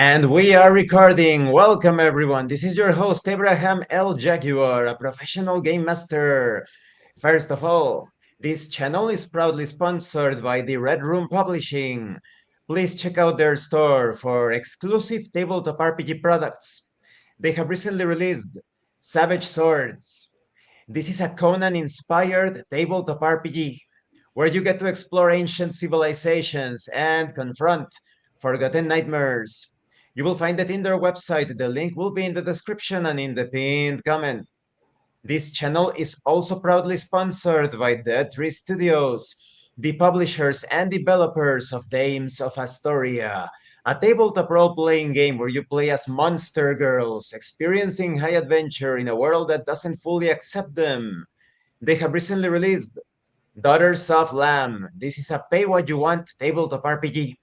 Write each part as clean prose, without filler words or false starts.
And we are recording. Welcome, everyone. This is your host, Abraham L. Jaguar, a professional game master. First of all, this channel is proudly sponsored by the Red Room Publishing. Please check out their store for exclusive tabletop RPG products. They have recently released Savage Swords. This is a Conan inspired tabletop RPG where you get to explore ancient civilizations and confront forgotten nightmares. You will find it in their website. The link will be in the description and in the pinned comment. This channel is also proudly sponsored by Dead Tree Studios, the publishers and developers of Dames of Asstoria, a tabletop role-playing game where you play as monster girls, experiencing high adventure in a world that doesn't fully accept them. They have recently released Daughters of Lamb. This is a pay-what-you-want tabletop RPG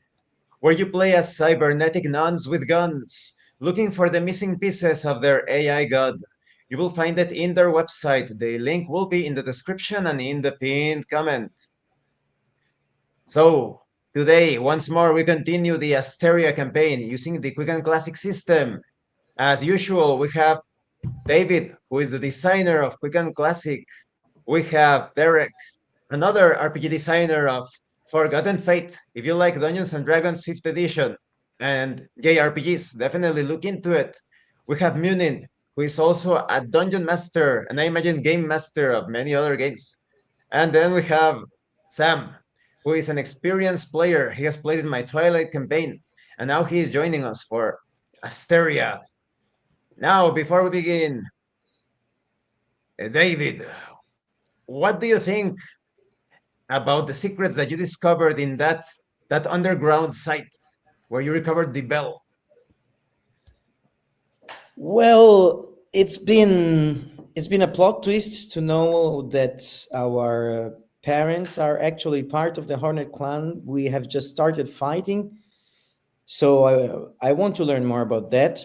where you play as cybernetic nuns with guns, looking for the missing pieces of their AI god. You will find it in their website. The link will be in the description and in the pinned comment. So, today, once more, we continue the Asteria campaign using the Quick and Classic system. As usual, we have David, who is the designer of Quick and Classic. We have Derek, another RPG designer of Forgotten Fate. If you like Dungeons and Dragons 5th edition and JRPGs, definitely look into it. We have Munin, who is also a dungeon master and I imagine game master of many other games. And then we have Sam, who is an experienced player. He has played in my Twilight campaign, and now he is joining us for Asteria. Now, before we begin, David, what do you think about the secrets that you discovered in that underground site where you recovered the bell? Well, it's been a plot twist to know that our parents are actually part of the Hornet clan. We have just started fighting, so I want to learn more about that.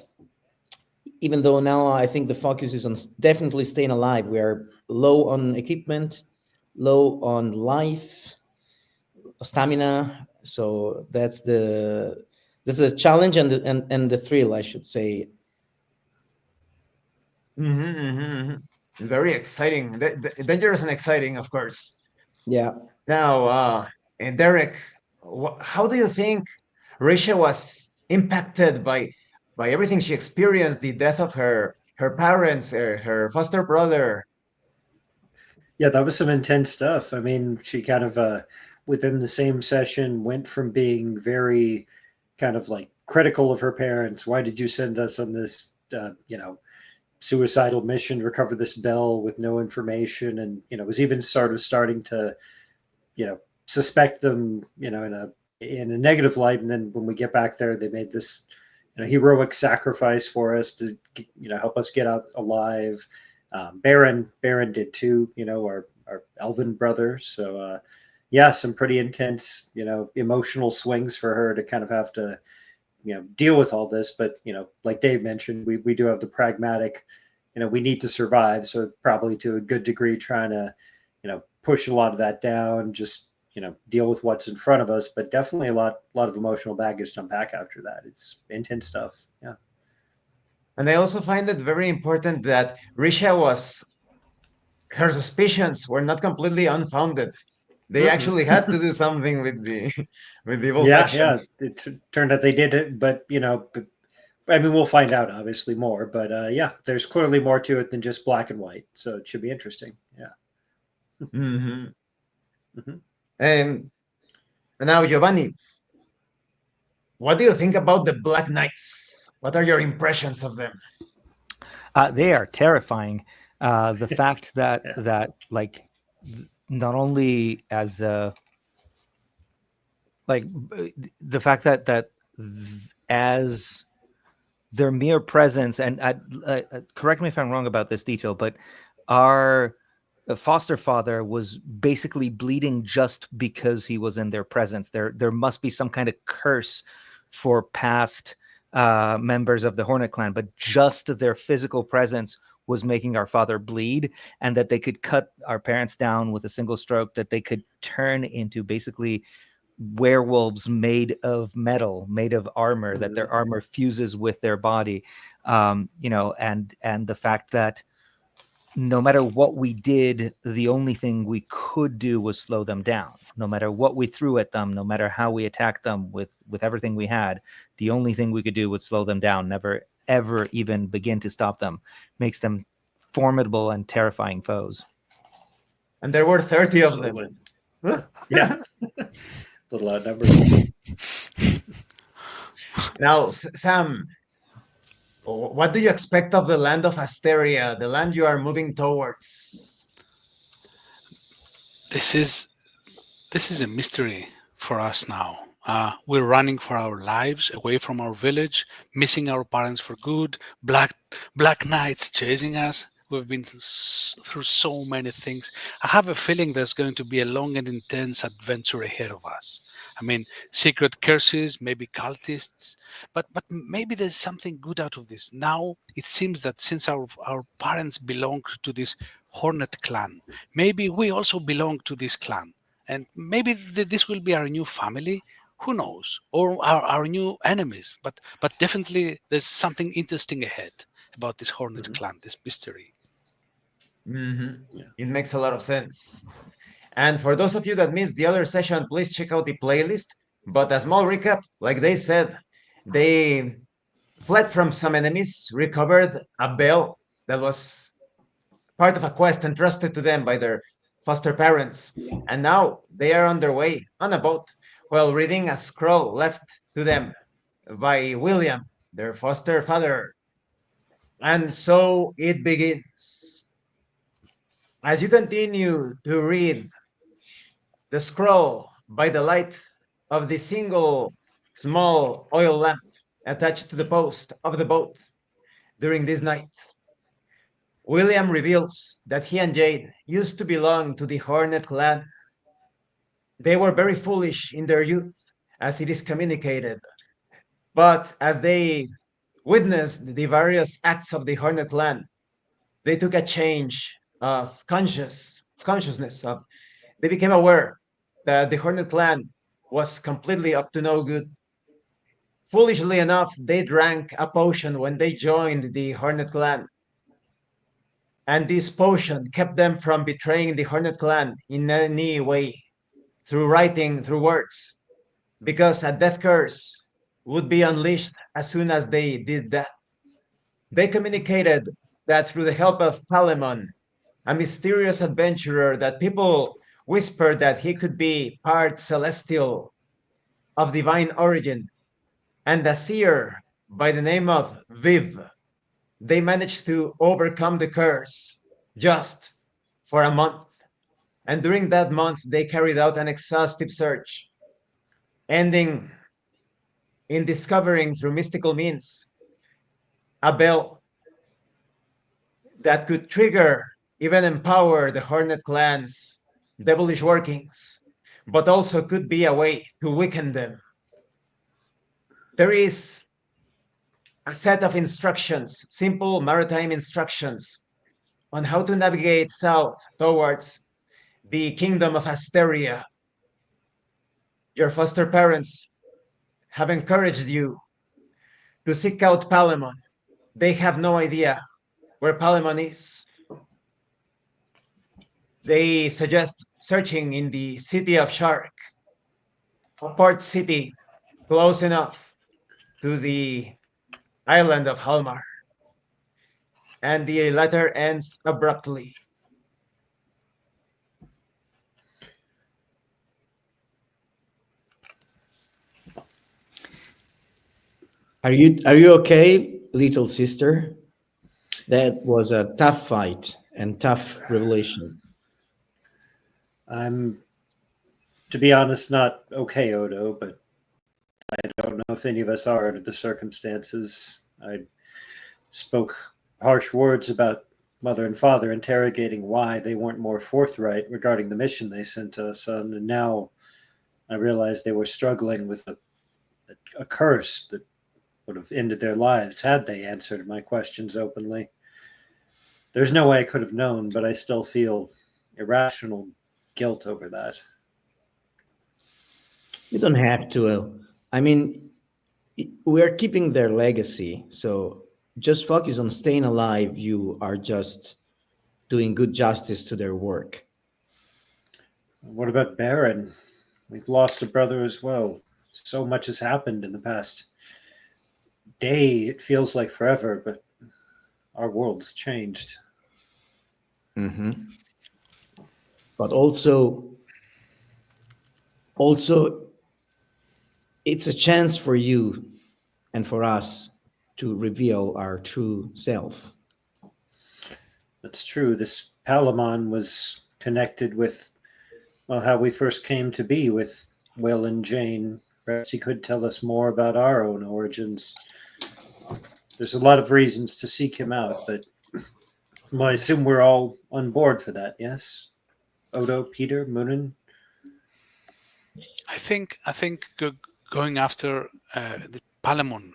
Even though now I think the focus is on definitely staying alive. We are low on equipment, low on life, stamina. So that's a challenge and the thrill, I should say. Very exciting, dangerous and exciting, of course. Yeah. Now, and Derek, how do you think Risha was impacted by everything she experienced, the death of her parents, her foster brother? Yeah, that was some intense stuff. I mean, she kind of within the same session went from being very kind of like critical of her parents. Why did you send us on this, suicidal mission to recover this bell with no information? And was even sort of starting to suspect them, in a negative light. And then when we get back there, they made this heroic sacrifice for us to help us get out alive. Baron did too, our elven brother. So yeah, some pretty intense, emotional swings for her to kind of have to, deal with all this. But, like Dave mentioned, we do have the pragmatic, we need to survive. So probably to a good degree trying to, push a lot of that down, just, deal with what's in front of us. But definitely a lot of emotional baggage to unpack after that. It's intense stuff. Yeah. And I also find it very important that Risha was her suspicions were not completely unfounded. They actually had to do something with the with the evil Yeah, faction. yeah. Turned out they did it, but I mean, we'll find out obviously more. But yeah, there's clearly more to it than just black and white. So it should be interesting. Yeah. Hmm. Hmm. And now, Giovanni, what do you think about the Black Knights? What are your impressions of them? They are terrifying. The fact that Yeah. not only as like the fact that as their mere presence and correct me if I'm wrong about this detail, but our foster father was basically bleeding just because he was in their presence. There must be some kind of curse for past members of the Hornet clan, but just their physical presence was making our father bleed, and that they could cut our parents down with a single stroke, that they could turn into basically werewolves made of metal, made of armor, that their armor fuses with their body, and the fact that no matter what we did, the only thing we could do was slow them down. No matter what we threw at them, no matter how we attacked them with everything we had, the only thing we could do was slow them down, never ever even begin to stop them. Makes them formidable and terrifying foes. And there were 30 of them. Yeah. Little outnumbered. Now, Sam, what do you expect of the land of Asteria, the land you are moving towards? This is a mystery for us now. We're running for our lives away from our village, missing our parents for good, black knights chasing us. We've been through so many things. I have a feeling there's going to be a long and intense adventure ahead of us. I mean, secret curses, maybe cultists, but maybe there's something good out of this. Now it seems that since our parents belong to this Hornet clan, maybe we also belong to this clan, and maybe this will be our new family. Who knows? Or our new enemies? But definitely there's something interesting ahead about this Hornet clan, this mystery. It makes a lot of sense. And for those of you that missed the other session, please check out the playlist. But a small recap, like they said, they fled from some enemies, recovered a bell that was part of a quest entrusted to them by their foster parents, and now they are on their way on a boat while reading a scroll left to them by William, their foster father. And so it begins. As you continue to read the scroll by the light of the single small oil lamp attached to the post of the boat during this night, William reveals that he and Jade used to belong to the Hornet clan. They were very foolish in their youth, as it is communicated. But as they witnessed the various acts of the Hornet clan, they took a change of consciousness. They became aware that the Hornet clan was completely up to no good. Foolishly enough, they drank a potion when they joined the Hornet clan, and this potion kept them from betraying the Hornet clan in any way through writing, through words, because a death curse would be unleashed as soon as they did that. They communicated that through the help of Palemon, a mysterious adventurer that people whispered that he could be part celestial of divine origin, and a seer by the name of Viv, they managed to overcome the curse just for a month. And during that month, they carried out an exhaustive search, ending in discovering through mystical means a bell that could trigger, even empower the Hornet clan's devilish workings, but also could be a way to weaken them. There is a set of instructions, simple maritime instructions, on how to navigate south towards the kingdom of Asteria. Your foster parents have encouraged you to seek out Palemon. They have no idea where Palemon is. They suggest searching in the city of Shark, a port city close enough to the island of Halmar. And the letter ends abruptly. Are you okay, little sister? That was a tough fight and tough revelation. I'm, to be honest, not okay, Odo, but I don't know if any of us are under the circumstances. I spoke harsh words about mother and father, interrogating why they weren't more forthright regarding the mission they sent us on, and now I realized they were struggling with a curse that would have ended their lives had they answered my questions openly. There's no way I could have known, but I still feel irrational guilt over that. You don't have to. I mean, we're keeping their legacy. So just focus on staying alive. You are just doing good justice to their work. What about Baron? We've lost a brother as well. So much has happened in the past day. It feels like forever, but our world's changed. Hmm. But also, it's a chance for you and for us to reveal our true self. That's true. This Palamon was connected with, well, how we first came to be with Will and Jane. Perhaps he could tell us more about our own origins. There's a lot of reasons to seek him out, but well, I assume we're all on board for that, yes? Odo, Peter, Moonin? I think going after the Palamon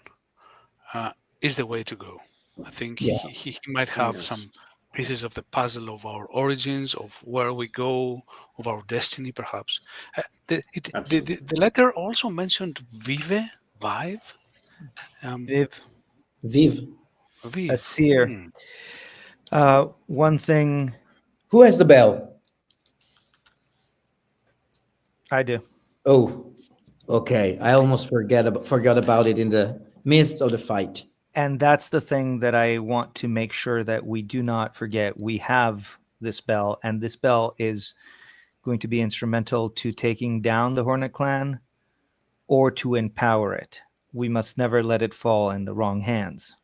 uh, is the way to go. I think Yeah. he might have Yes. some pieces of the puzzle of our origins, of where we go, of our destiny, perhaps. Absolutely. The letter also mentioned Vive, um, Viv, Viv, a Vive. seer. One thing who has the bell? I do. Oh, okay. I almost forgot about it in the midst of the fight. And that's the thing that I want to make sure that we do not forget. We have this bell, and this bell is going to be instrumental to taking down the Hornet clan or to empower it. We must never let it fall in the wrong hands.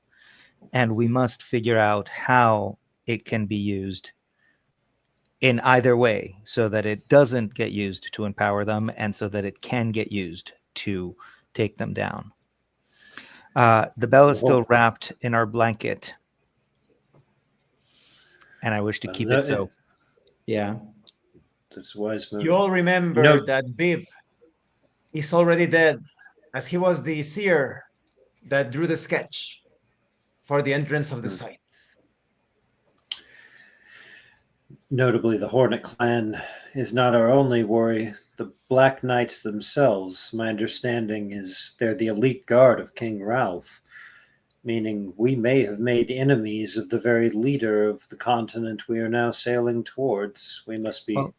And we must figure out how it can be used in either way so that it doesn't get used to empower them and so that it can get used to take them down. The bell is still Well, wrapped in our blanket, and I wish to keep it so. Yeah. that's wise move. You all You remember know, that Viv is already dead, as he was the seer that drew the sketch for the entrance of the hmm, site. notably, the Hornet clan is not our only worry. The Black Knights themselves, my understanding is they're the elite guard of King Ralph, meaning we may have made enemies of the very leader of the continent we are now sailing towards. We must be Well,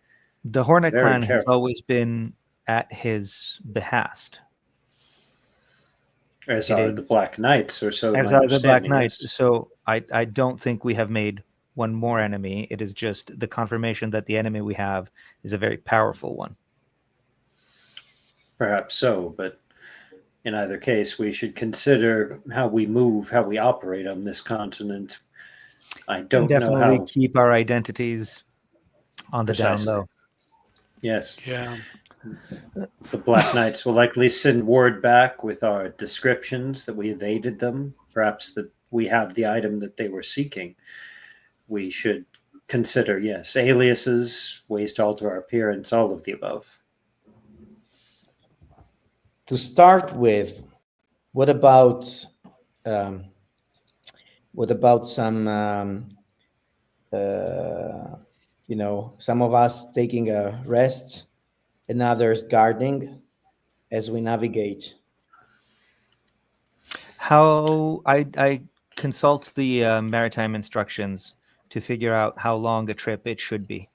the Hornet very clan has careful, always been at his behest. as It are the is, Black Knights, or so as my are the Black understanding Knights. is. So I don't think we have made one more enemy. It is just the confirmation that the enemy we have is a very powerful one. Perhaps so, but in either case, we should consider how we move, how we operate on this continent. I And don't know definitely how keep our identities on the down precisely. low. Yes, Yeah. the Black Knights will likely send word back with our descriptions that we evaded them, perhaps that we have the item that they were seeking. We should consider, yes, aliases, ways to alter our appearance, all of the above. To start with, what about um, some uh, some of us taking a rest and others guarding as we navigate? How I consult the maritime instructions to figure out how long a trip it should be.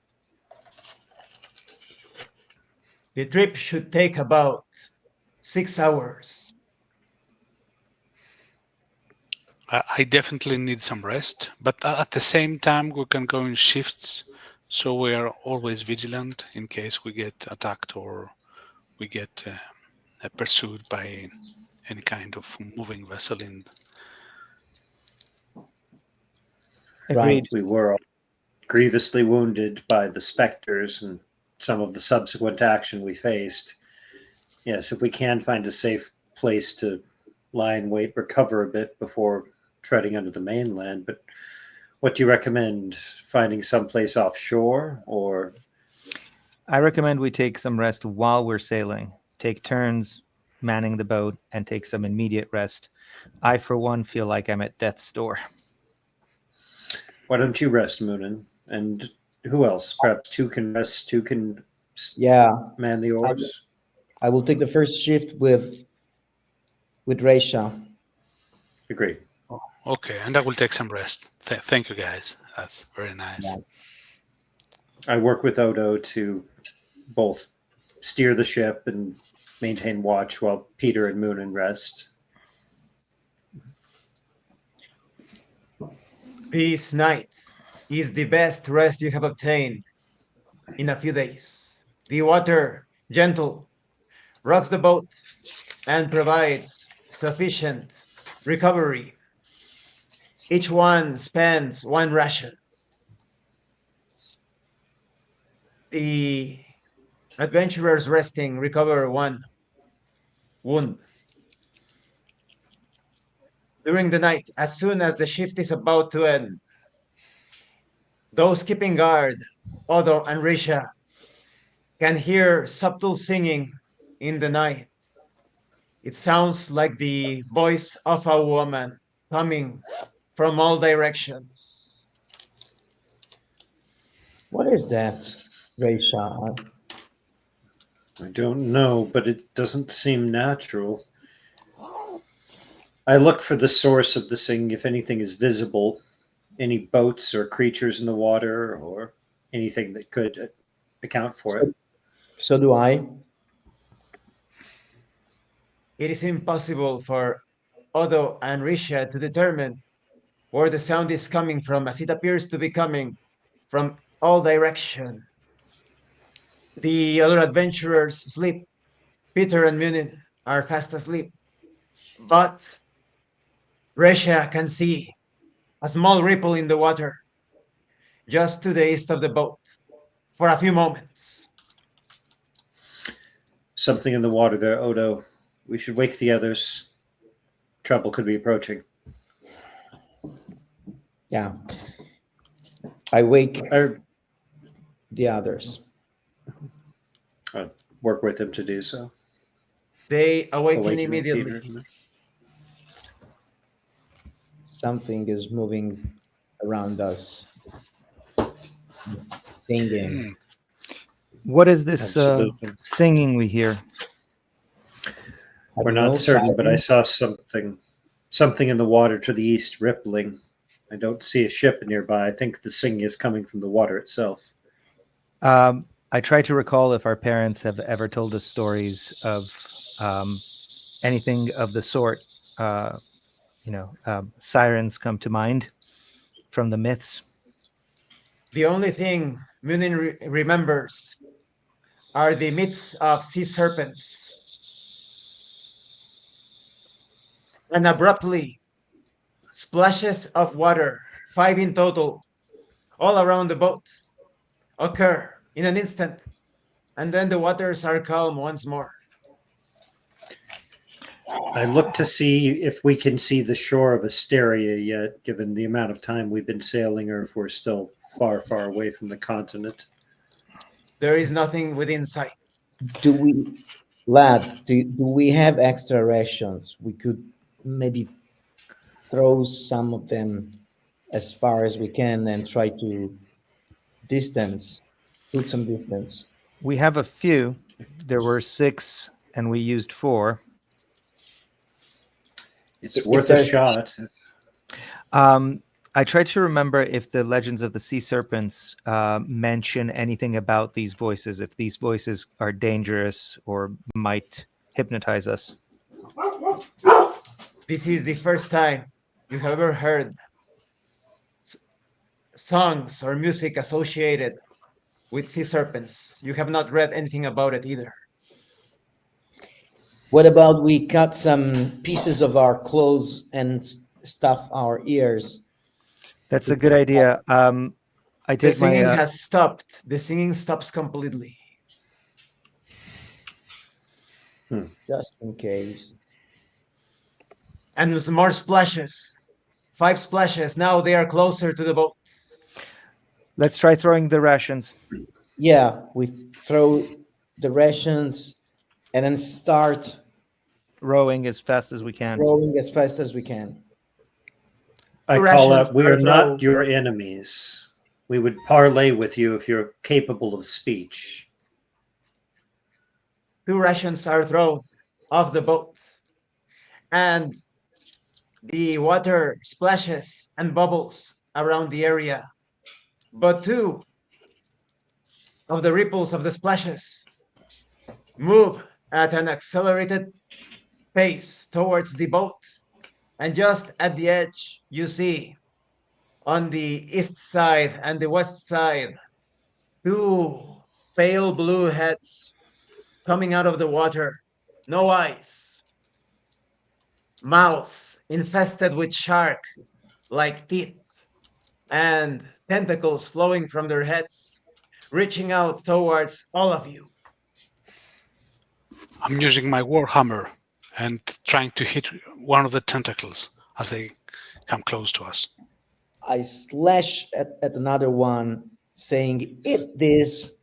The trip should take about 6 hours. I definitely need some rest, but at the same time, we can go in shifts, so we are always vigilant in case we get attacked or we get pursued by any kind of moving vessel. In Right. Agreed. We were all grievously wounded by the specters and some of the subsequent action we faced. Yes, if we can find a safe place to lie in wait, recover a bit before treading onto the mainland. But what do you recommend? Finding someplace offshore or I recommend we take some rest while we're sailing. Take turns manning the boat and take some immediate rest. I, for one, feel like I'm at death's door. why don't you rest, Moonin? And who else? Perhaps two can rest, two can Yeah. man the I, oars. I will take the first shift with Reisha. Agreed. Okay, and I will take some rest. Thank you, guys. That's very nice. I work with Odo to both steer the ship and maintain watch while Peter and Moonin rest. This night is the best rest you have obtained in a few days. The water, gentle, rocks the boat and provides sufficient recovery. Each one spends one ration. The adventurers resting recover one wound. During the night, as soon as the shift is about to end, those keeping guard, Odo and Risha, can hear subtle singing in the night. It sounds like the voice of a woman coming from all directions. What is that, Reisha? I don't know, but it doesn't seem natural. I look for the source of the singing, if anything is visible, any boats or creatures in the water, or anything that could account for it. So do I. It is impossible for Odo and Risha to determine where the sound is coming from, as it appears to be coming from all directions. The other adventurers sleep. Peter and Munin are fast asleep. But Resha can see a small ripple in the water just to the east of the boat for a few moments. Something in the water there, Odo. We should wake the others. Trouble could be approaching. Yeah. I wake I the others. work with him to do so. They awaken Awaken immediately. Peter. Something is moving around us, singing. What is this Absolutely. singing we hear? I We're don't know, not certain, but I sirens? saw something in the water to the east rippling. I don't see a ship nearby. I think the singing is coming from the water itself. I try to recall if our parents have ever told us stories of anything of the sort. Sirens come to mind from the myths. The only thing Munin remembers are the myths of sea serpents. And abruptly, splashes of water, 5 in total, all around the boat, occur in an instant, and then the waters are calm once more. I look to see if we can see the shore of Asteria yet, given the amount of time we've been sailing, or if we're still far, far away from the continent. There is nothing within sight. Do we, lads, do we have extra rations? We could maybe throw some of them as far as we can and try to put some distance. We have a few. There were 6, and we used 4. It's If worth a there's- shot. I tried to remember if the Legends of the Sea Serpents mention anything about these voices, if these voices are dangerous or might hypnotize us. This is the first time you have ever heard songs or music associated with sea serpents. You have not read anything about it either. What about we cut some pieces of our clothes and stuff our ears? That's a good idea. I The take singing my has stopped. The singing stops completely. Just in case. And there's more splashes. 5 splashes. Now they are closer to the boat. let's try throwing the rations. Yeah, we throw the rations and then start Rowing as fast as we can. rowing as fast as we can. I The call rations out, we are are thrown. not your enemies. We would parley with you if you're capable of speech. 2 rations are thrown off the boat, and the water splashes and bubbles around the area. But 2 of the ripples of the splashes move at an accelerated pace towards the boat. And just at the edge, you see on the east side and the west side 2 pale blue heads coming out of the water. No eyes, mouths infested with shark like teeth, and tentacles flowing from their heads, reaching out towards all of you. I'm using my warhammer and trying to hit one of the tentacles as they come close to us. I slash at another one, saying, "Eat this."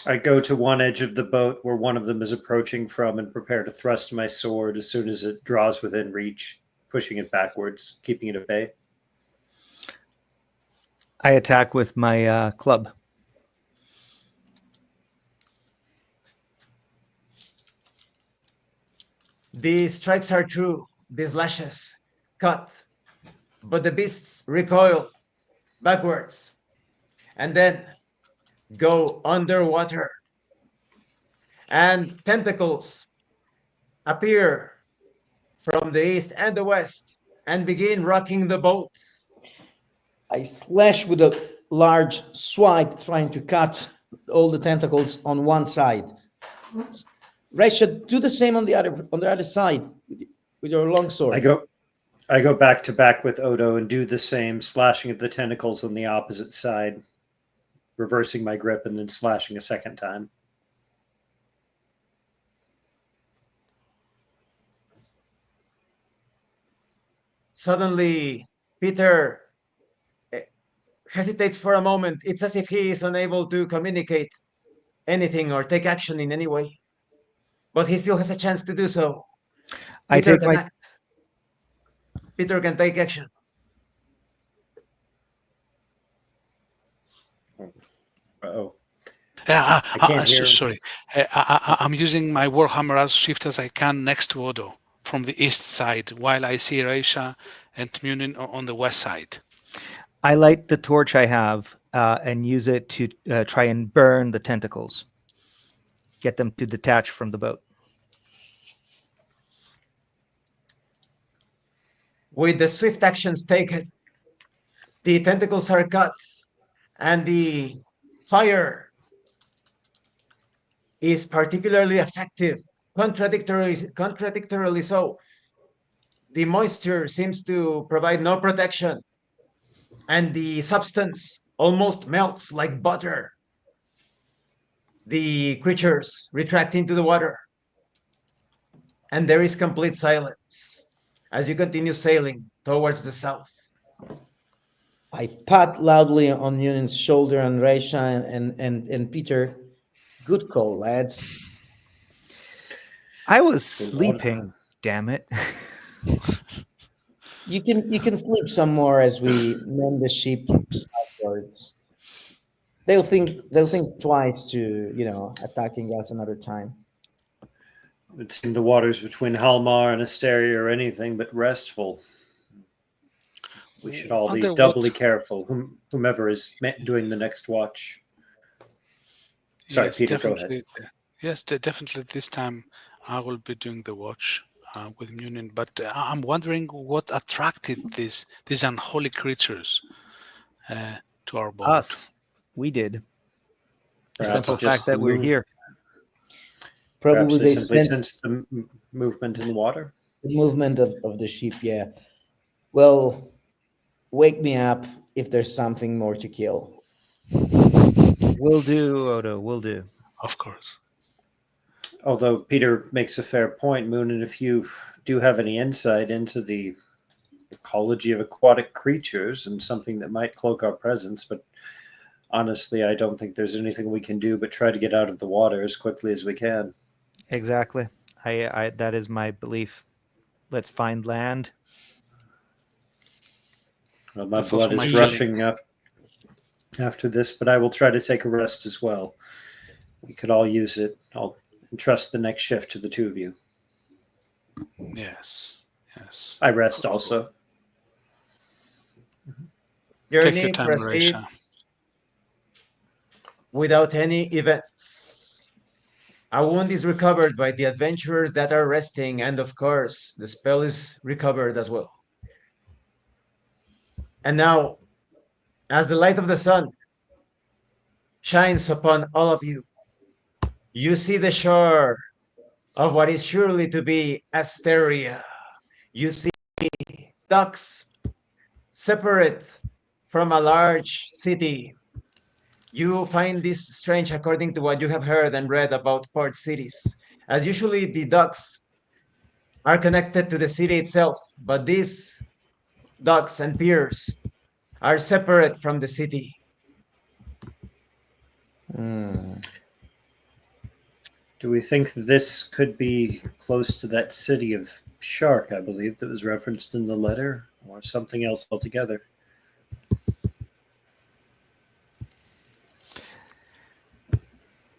I go to one edge of the boat where one of them is approaching from and prepare to thrust my sword as soon as it draws within reach, pushing it backwards, keeping it at bay. I attack with my club. The strikes are true, the slashes cut, but the beasts recoil backwards and then go underwater, and tentacles appear from the east and the west and begin rocking the boat. I slash with a large swipe, trying to cut all the tentacles on one side. Resha, do the same on the other side with your longsword. I go back to back with Odo and do the same, slashing at the tentacles on the opposite side, reversing my grip and then slashing a second time. Suddenly, Peter hesitates for a moment. It's as if he is unable to communicate anything or take action in any way. But he still has a chance to do so. I Peter take can my act. Peter can take action. Uh-oh. Yeah, I can't hear him. sorry. I'm using my warhammer as swift as I can next to Odo from the east side, while I see Reisha and Munin on the west side. I light the torch I have and use it to try and burn the tentacles, get them to detach from the boat. With the swift actions taken, the tentacles are cut, and the fire is particularly effective, contradictorily so. The moisture seems to provide no protection, and the substance almost melts like butter. The creatures retract into the water, and there is complete silence as you continue sailing towards the south. I pat loudly on Union's shoulder and Resha and Peter. Good call, lads. I was A lot of sleeping, time. damn it. You can sleep some more as we mend the ship southwards. They'll think twice to attacking us another time. It seemed the waters between Halmar and Asteria are anything but restful. We should all be doubly careful, whomever is doing the next watch. Sorry, Yes, Peter, go definitely. ahead. Yes, definitely. This time I will be doing the watch with Munin. But I'm wondering what attracted these unholy creatures to our boat. Us. We did. The Perhaps simple just fact that the we're move. here. Perhaps Probably they they simply sense sensed the movement in the water. the movement of the ship. Yeah. Well, wake me up if there's something more to kill. Will do, Odo. Will do. Of course. Although Peter makes a fair point, Moon, and if you do have any insight into the ecology of aquatic creatures and something that might cloak our presence, but honestly, I don't think there's anything we can do but try to get out of the water as quickly as we can. Exactly. I that is my belief. Let's find land. Well, my That's also blood my is feeling. rushing after this, but I will try to take a rest as well. You could all use it. I'll entrust the next shift to the two of you. Yes. Yes. I rest also. Take your Journey time, Marisha. proceeds without any events. A wound is recovered by the adventurers that are resting, and of course, the spell is recovered as well. And now, as the light of the sun shines upon all of you, you see the shore of what is surely to be Asteria. You see docks separate from a large city. You find this strange according to what you have heard and read about port cities, as usually the docks are connected to the city itself, but these docks and piers are separate from the city. Do we think this could be close to that city of Shark, I believe, that was referenced in the letter, or something else altogether?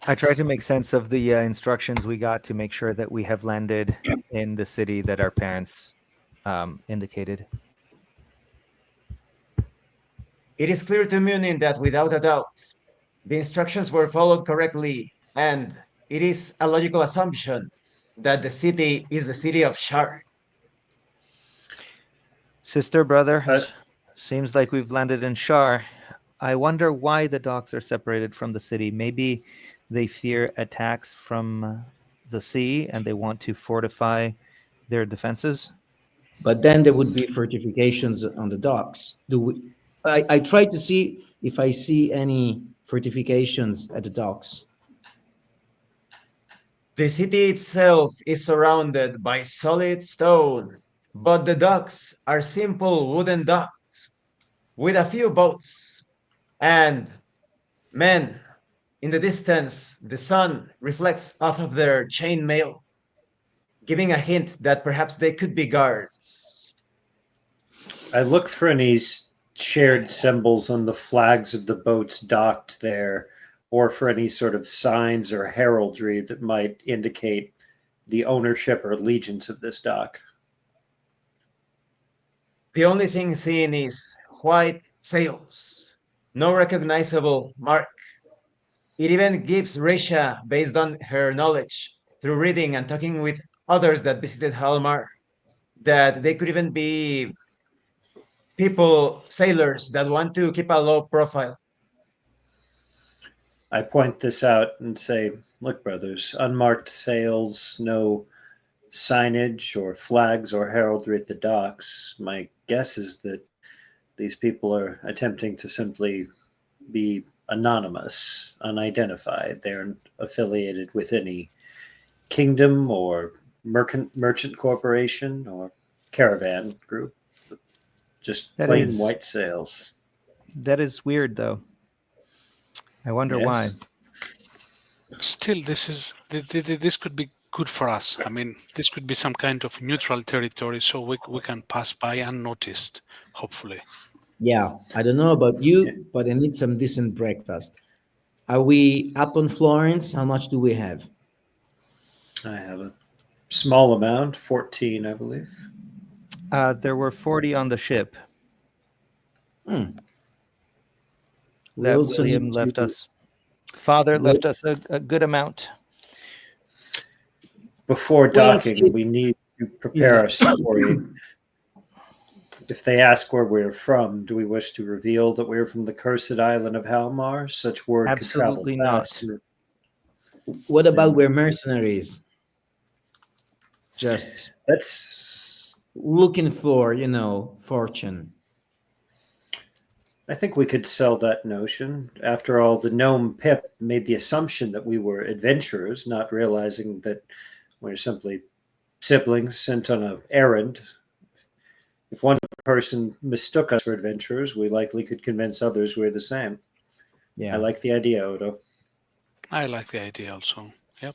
I tried to make sense of the instructions we got to make sure that we have landed in the city that our parents indicated. It is clear to Munin that without a doubt, the instructions were followed correctly, and it is a logical assumption that the city is the city of Shar. Sister, brother, Uh, seems like we've landed in Shar. I wonder why the docks are separated from the city. Maybe they fear attacks from the sea and they want to fortify their defenses. But then there would be fortifications on the docks. I try to see if I see any fortifications at the docks. The city itself is surrounded by solid stone, but the docks are simple wooden docks with a few boats and men. In the distance, the sun reflects off of their chainmail, giving a hint that perhaps they could be guards. I look for any shared symbols on the flags of the boats docked there, or for any sort of signs or heraldry that might indicate the ownership or allegiance of this dock. The only thing seen is white sails, no recognizable mark. It even gives Risha, based on her knowledge through reading and talking with others that visited Halmar, that they could even be people, sailors that want to keep a low profile. I point this out and say, look, brothers, unmarked sails, no signage or flags or heraldry at the docks. My guess is that these people are attempting to simply be anonymous, unidentified. They aren't affiliated with any kingdom or merchant corporation or caravan group. Just That plain is white sails. that is weird, though. I wonder Yes. why. Still, this could be good for us. I mean, this could be some kind of neutral territory, so we can pass by unnoticed, hopefully. Yeah, I don't know about you, but I need some decent breakfast. Are we up on Florence? How much do we have? I have a small amount, 14, I believe. There were 40 on the ship We that also William need left to. us. Father we- left us a good amount. Before Well, see, docking, we need to prepare yeah. our story. If they ask where we're from, do we wish to reveal that we're from the cursed island of Halmar? Such word could travel Absolutely fast. not. What about we're mercenaries? Just That's. looking for, fortune. I think we could sell that notion. After all, the gnome Pip made the assumption that we were adventurers, not realizing that we're simply siblings sent on an errand. If one person mistook us for adventurers, we likely could convince others we're the same. Yeah. I like the idea, Odo. I like the idea also. Yep.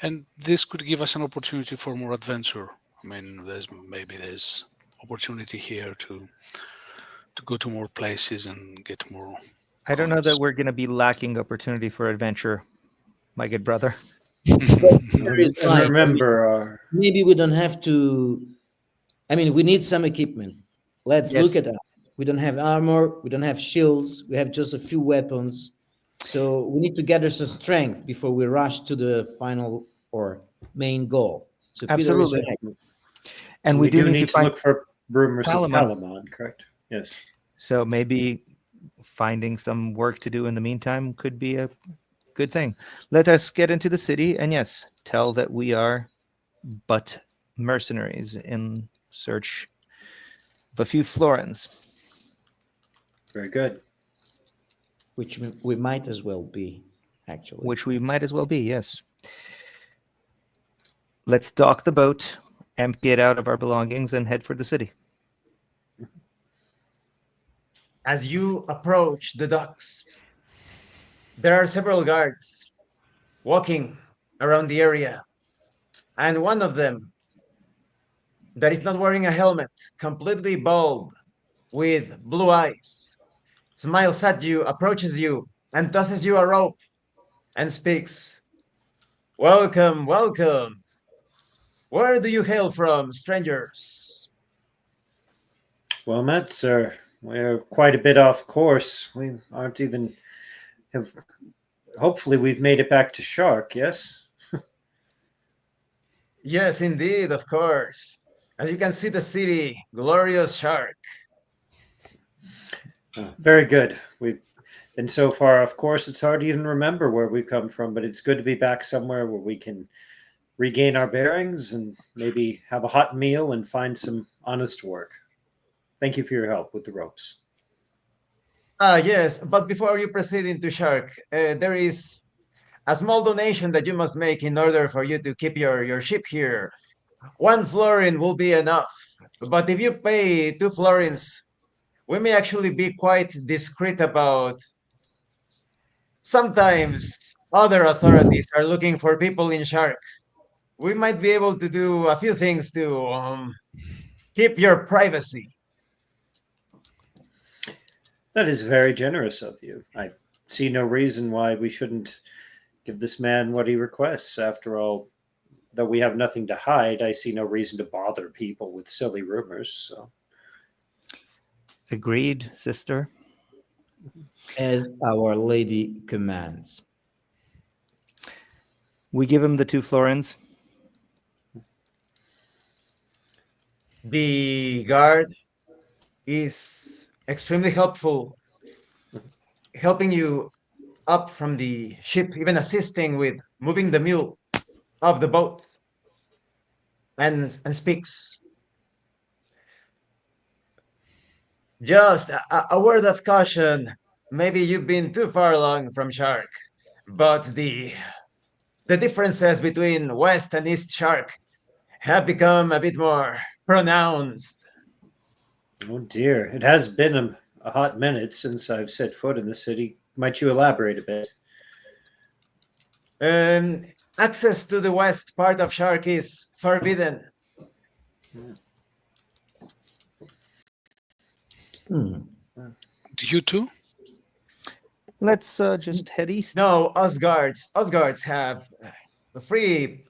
And this could give us an opportunity for more adventure. I mean, there's opportunity here to go to more places and get more I don't know that coins. we're going to be lacking opportunity for adventure. my good brother. There is And like, remember, our maybe we don't have to. I mean, we need some equipment. Let's look Yes, at that. We don't have armor. We don't have shields. We have just a few weapons. So we need to gather some strength before we rush to the final or main goal. So Peter is absolutely. right. And we we do do need to need to find look for rumors of Palamon. Palamon, correct? Yes. So maybe finding some work to do in the meantime could be a good thing. Let us get into the city and yes, tell that we are but mercenaries in search of a few florins, Very good. Which we might as well be, actually. which we might as well be, yes. Let's dock the boat, empty it out of our belongings, and head for the city. As you approach the docks, there are several guards walking around the area, and one of them that is not wearing a helmet, completely bald, with blue eyes, smiles at you, approaches you, and tosses you a rope and speaks. Welcome, welcome. Where do you hail from, strangers? Well met, sir. We're quite a bit off course. We aren't even have. Hopefully, we've made it back to Shark. Yes. Yes, indeed, of course. As you can see, the city, glorious shark. Very good. We've been so far off course, it's hard to even remember where we've come from, but it's good to be back somewhere where we can regain our bearings and maybe have a hot meal and find some honest work. Thank you for your help with the ropes. Ah, yes, but before you proceed into shark, there is a small donation that you must make in order for you to keep your ship here. 1 florin will be enough. But if you pay 2 florins, we may actually be quite discreet about. Sometimes other authorities are looking for people in Shark. We might be able to do a few things to keep your privacy. That is very generous of you. I see no reason why we shouldn't give this man what he requests. After all, though we have nothing to hide, I see no reason to bother people with silly rumors. So, Agreed, sister. As Our Lady commands. We give him the 2 florins. The guard is extremely helpful, helping you up from the ship, even assisting with moving the mule of the boat, and speaks. Just a word of caution. Maybe you've been too far along from Shark, but the differences between West and East Shark have become a bit more pronounced. oh dear, it has been a hot minute since I've set foot in the city. Might you elaborate a bit? Um, Access to the west part of Shark is forbidden. Hmm. Do you too? Let's just head east. No, Osguards have a free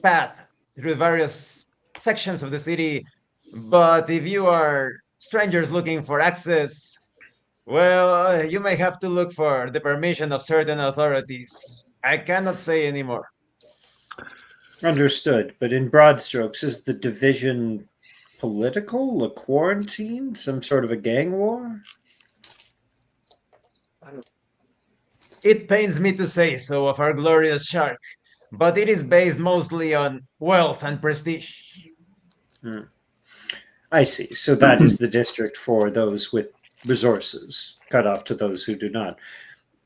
path through various sections of the city. But if you are strangers looking for access, well, you may have to look for the permission of certain authorities. I cannot say anymore. Understood. But in broad strokes, is the division political, a quarantine, some sort of a gang war? It pains me to say so of our glorious shark, but it is based mostly on wealth and prestige. Hmm. I see. So that is the district for those with resources, cut off to those who do not.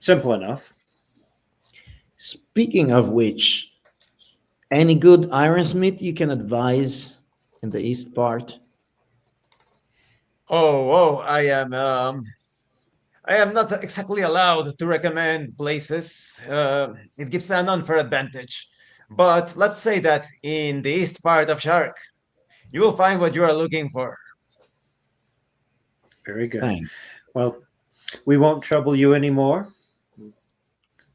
Simple enough. Speaking of which, any good ironsmith you can advise in the east part? Oh, I am not exactly allowed to recommend places. It gives an unfair advantage. But let's say that in the east part of Shark, you will find what you are looking for. Very good. Thanks. Well, we won't trouble you anymore.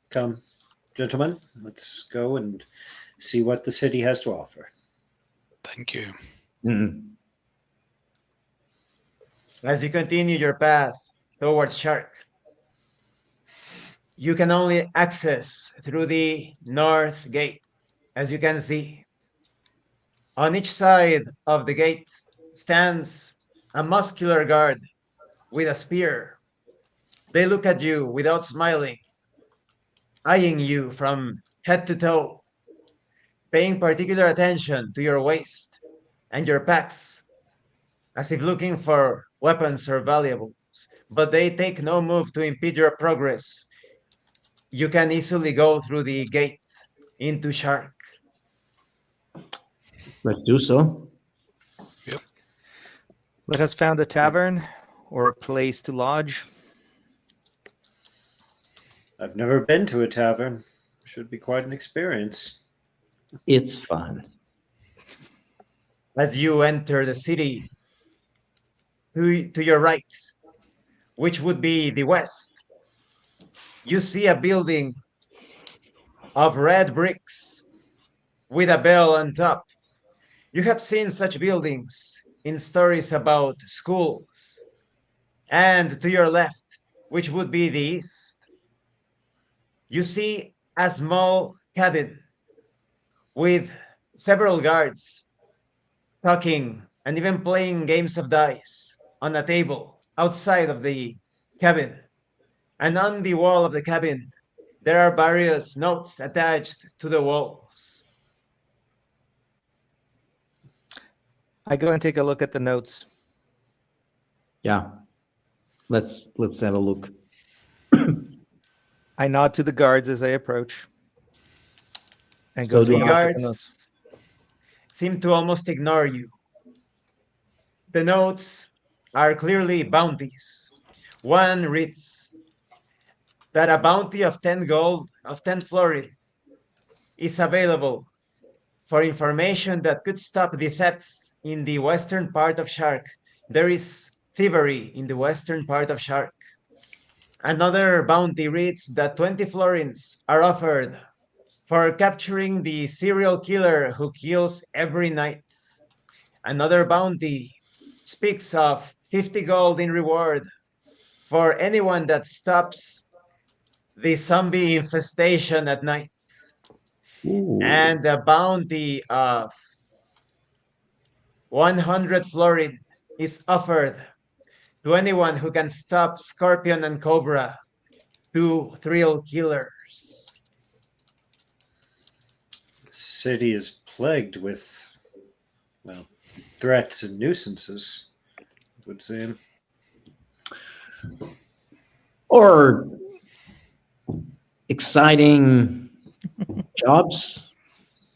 Come, gentlemen, let's go and see what the city has to offer. Thank you. Mm. As you continue your path towards Shark, you can only access through the north gate. As you can see, on each side of the gate stands a muscular guard with a spear. They look at you without smiling, eyeing you from head to toe, paying particular attention to your waist and your packs, as if looking for weapons or valuables. But they take no move to impede your progress. You can easily go through the gate into Shark. Let's do so. Yep. Let us found a tavern or a place to lodge. I've never been to a tavern. Should be quite an experience. It's fun. As you enter the city, to your right, which would be the west, you see a building of red bricks with a bell on top. You have seen such buildings in stories about schools. And to your left, which would be the east, you see a small cabin with several guards talking and even playing games of dice on a table outside of the cabin. And on the wall of the cabin, there are various notes attached to the walls. I go and take a look at the notes. Yeah. Let's have a look. I nod to the guards as I approach and So go do to The I. look at the notes. guards seem to almost ignore you. The notes are clearly bounties. One reads that a bounty of 10 gold, of 10 florin, is available for information that could stop the thefts in the western part of Shark. There is thievery in the western part of Shark. Another bounty reads that 20 florins are offered for capturing the serial killer who kills every night. Another bounty speaks of 50 gold in reward for anyone that stops the zombie infestation at night. Ooh. And a bounty of 100 florin is offered to anyone who can stop Scorpion and Cobra, two thrill killers. The city is plagued with, well, threats and nuisances, I would say. Or exciting jobs.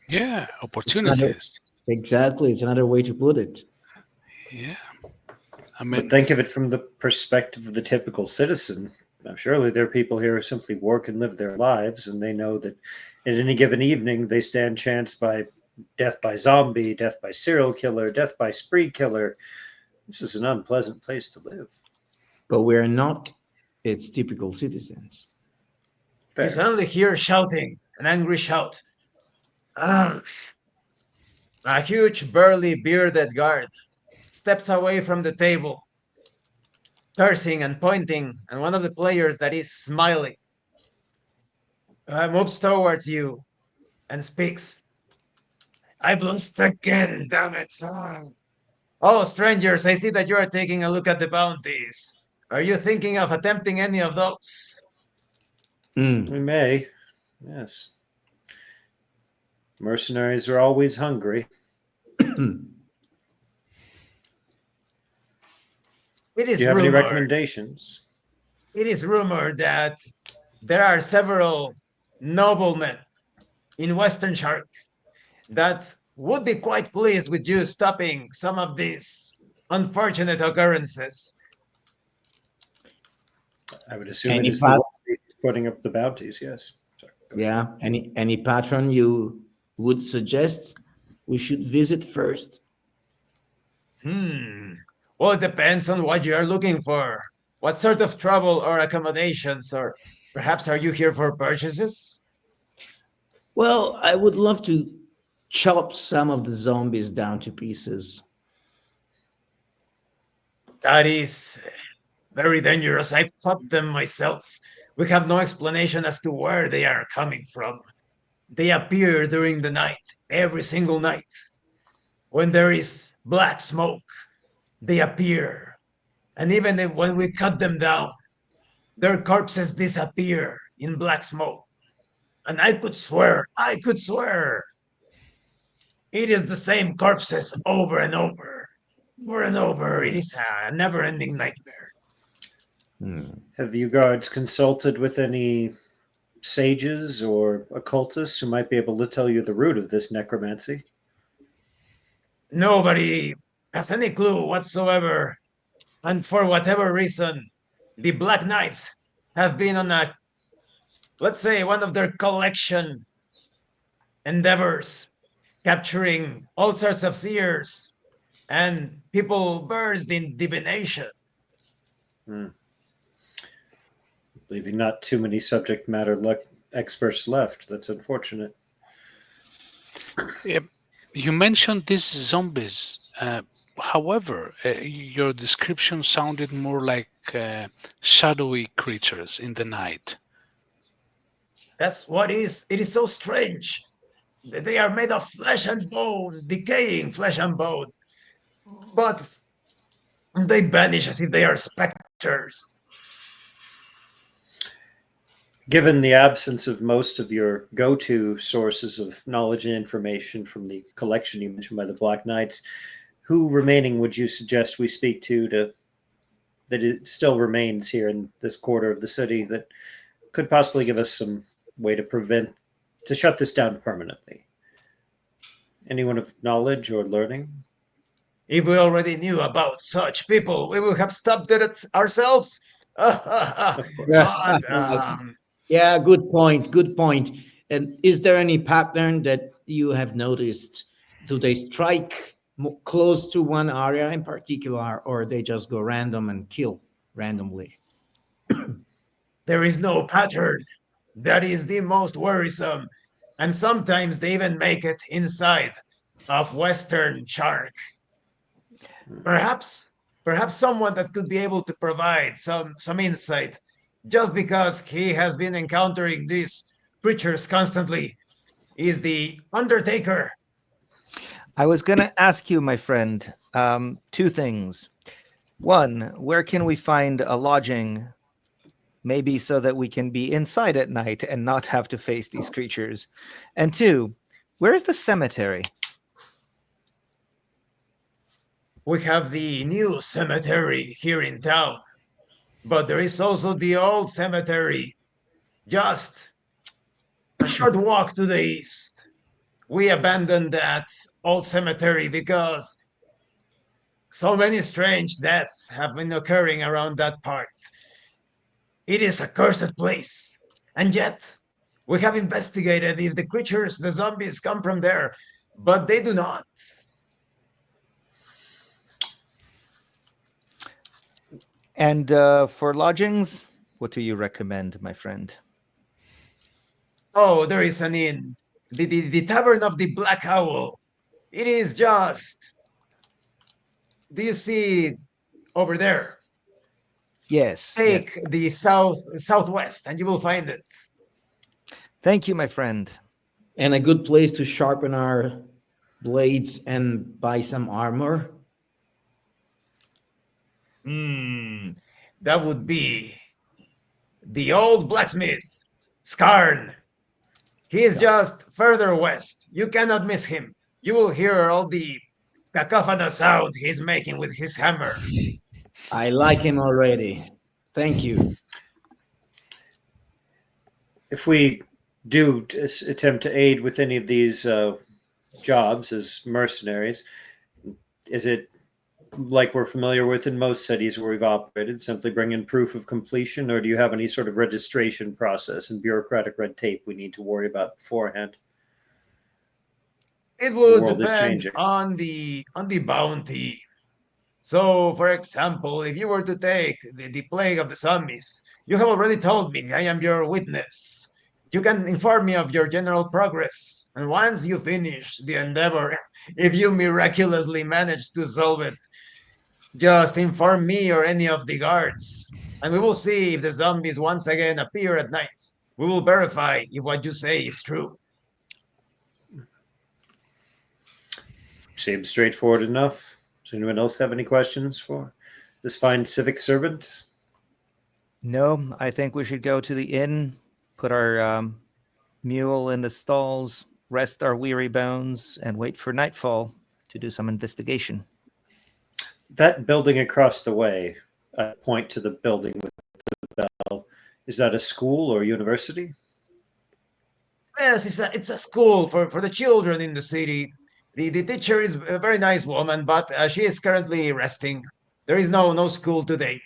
Yeah, opportunities. Exactly. It's another way to put it. Yeah. I But mean, think of it from the perspective of the typical citizen. Now, surely there are people here who simply work and live their lives, and they know that at any given evening they stand chance by death by zombie, death by serial killer, death by spree killer. This is an unpleasant place to live. But we're not its typical citizens. You Fair. suddenly hear shouting, an angry shout. Ah, a huge, burly, bearded guard steps away from the table, cursing and pointing, and one of the players that is smiling moves towards you and speaks. I've lost again, damn it. Oh, strangers, I see that you are taking a look at the bounties. Are you thinking of attempting any of those? Mm. We may, yes. Mercenaries are always hungry. It Do is you have any rumored. recommendations? It is rumored that there are several noblemen in Western Shark that would be quite pleased with you stopping some of these unfortunate occurrences. I would assume it Any is the pat- one putting up the bounties, yes. Sorry, go ahead. yeah. Any patron you would suggest we should visit first? Well, it depends on what you are looking for. What sort of trouble or accommodations, or perhaps are you here for purchases? Well, I would love to chop some of the zombies down to pieces. That is very dangerous. I fought them myself. We have no explanation as to where they are coming from. They appear during the night, every single night. When there is black smoke, they appear. And even when we cut them down, their corpses disappear in black smoke. And I could swear, it is the same corpses over and over, over and over. It is a never ending nightmare. Hmm. Have you guards consulted with any sages or occultists who might be able to tell you the root of this necromancy? Nobody has any clue whatsoever. And for whatever reason, the Black Knights have been on a, let's say, one of their collection endeavors, capturing all sorts of seers and people versed in divination. Hmm. Leaving not too many subject matter experts left. That's unfortunate. Yep. You mentioned these zombies. However, your description sounded more like shadowy creatures in the night. That's what is. It is so strange. They are made of flesh and bone, decaying flesh and bone, but they vanish as if they are specters. Given the absence of most of your go to sources of knowledge and information from the collection you mentioned by the Black Knights, who remaining would you suggest we speak to that it still remains here in this quarter of the city that could possibly give us some way to shut this down permanently? Anyone of knowledge or learning? If we already knew about such people, we would have stopped it ourselves. But Of course. Yeah, um, yeah, good point. Good point. And is there any pattern that you have noticed? Do they strike close to one area in particular, or they just go random and kill randomly? there is no pattern. That is the most worrisome. And sometimes they even make it inside of Western Shark. Perhaps, perhaps someone that could be able to provide some insight, just because he has been encountering these creatures constantly, is the Undertaker. I was going to ask you, my friend, two things. One, where can we find a lodging, maybe so that we can be inside at night and not have to face these creatures? And two, where is the cemetery? We have the new cemetery here in town, but there is also the old cemetery, just a short walk to the east. We abandoned that old cemetery because so many strange deaths have been occurring around that part. It is a cursed place. And yet, we have investigated if the creatures, the zombies, come from there, but they do not. And for lodgings, what do you recommend, my friend? Oh, there is an inn. The Tavern of the Black Owl. It is just. Do you see over there? Yes, yes. Take the southwest, and you will find it. Thank you, my friend. And a good place to sharpen our blades and buy some armor. Hmm, that would be the old blacksmith, Skarn. He is just further west. You cannot miss him. You will hear all the cacophonous sound he's making with his hammer. I like him already. Thank you. If we do attempt to aid with any of these jobs as mercenaries, is it like we're familiar with in most cities where we've operated, simply bring in proof of completion, or do you have any sort of registration process and bureaucratic red tape we need to worry about beforehand? It The would world is depend changing. on the bounty. So, for example, if you were to take the plague of the zombies, you have already told me I am your witness. You can inform me of your general progress, and once you finish the endeavor, if you miraculously manage to solve it, just inform me or any of the guards, and we will see if the zombies once again appear at night. We will verify if what you say is true. Seems straightforward enough. Does anyone else have any questions for this fine civic servant? No, I think we should go to the inn, put our mule in the stalls, rest our weary bones, and wait for nightfall to do some investigation. That building across the way, I point to the building with the bell. Is that a school or university? Yes, it's a school for the children in the city. The teacher is a very nice woman, but she is currently resting. There is no school today.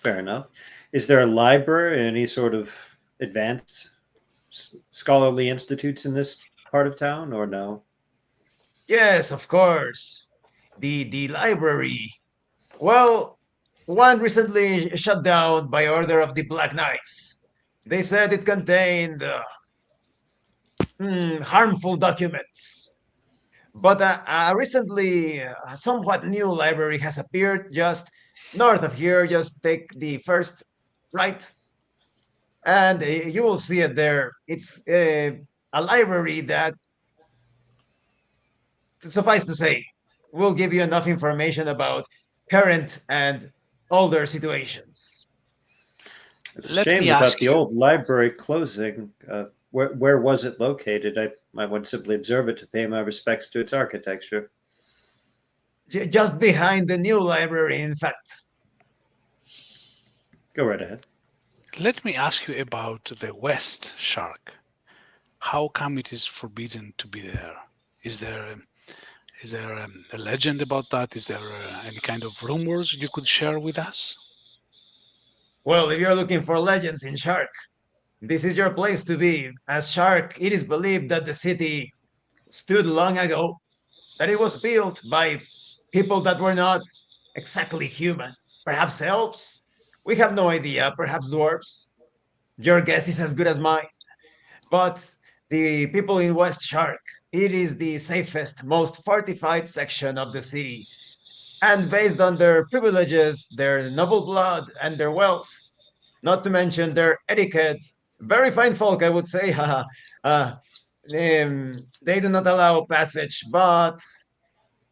Fair enough. Is there a library, any sort of advanced scholarly institutes in this part of town, or no? Yes, of course. The library. Well, one recently shut down by order of the Black Knights. They said it contained harmful documents. But recently, a somewhat new library has appeared just north of here. Just take the first right, and you will see it there. It's a library that, suffice to say, will give you enough information about current and older situations. It's a Let shame me about ask the you. old library closing. Where was it located? I would simply observe it to pay my respects to its architecture. Just behind the new library, in fact. Go right ahead. Let me ask you about the West Shark. How come it is forbidden to be there? Is there a legend about that? Is there any kind of rumors you could share with us? Well, if you're looking for legends in Shark, this is your place to be. As Shark, it is believed that the city stood long ago, that it was built by people that were not exactly human. Perhaps elves? We have no idea. Perhaps dwarves? Your guess is as good as mine. But the people in West Shark, it is the safest, most fortified section of the city. And based on their privileges, their noble blood, and their wealth, not to mention their etiquette, very fine folk, I would say. They do not allow passage, but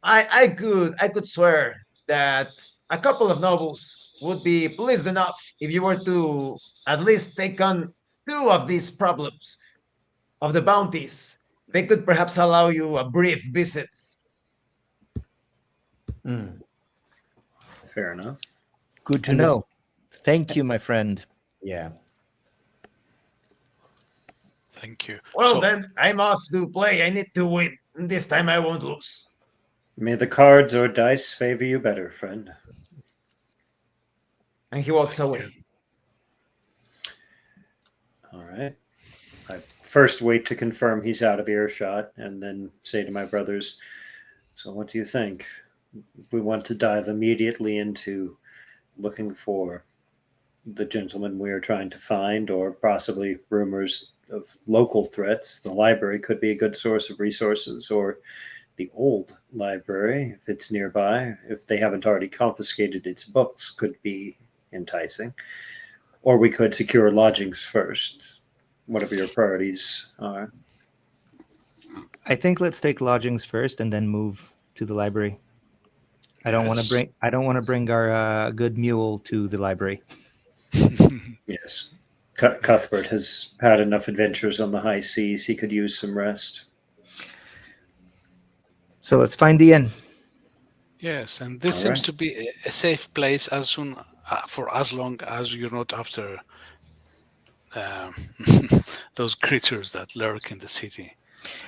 I could swear that a couple of nobles would be pleased enough if you were to at least take on two of these problems of the bounties. They could perhaps allow you a brief visit. Mm. Fair enough. Good to And this, know. Thank you, my friend. yeah. Thank you. Well, So, then I'm off to play. I need to win. This time I won't lose. May the cards or dice favor you better, friend. And he walks thank you. away. All right. I first wait to confirm he's out of earshot and then say to my brothers, so what do you think? We want to dive immediately into looking for the gentleman we are trying to find, or possibly rumors of local threats. The library could be a good source of resources, or the old library, if it's nearby, if they haven't already confiscated its books, could be enticing. Or we could secure lodgings first, whatever your priorities are. I think let's take lodgings first and then move to the library. I don't want to Yes. bring our good mule to the library. Yes. Cuthbert has had enough adventures on the high seas. He could use some rest. So let's find the inn. Yes, and this All seems right. to be a safe place as soon for as long as you're not after uh, those creatures that lurk in the city.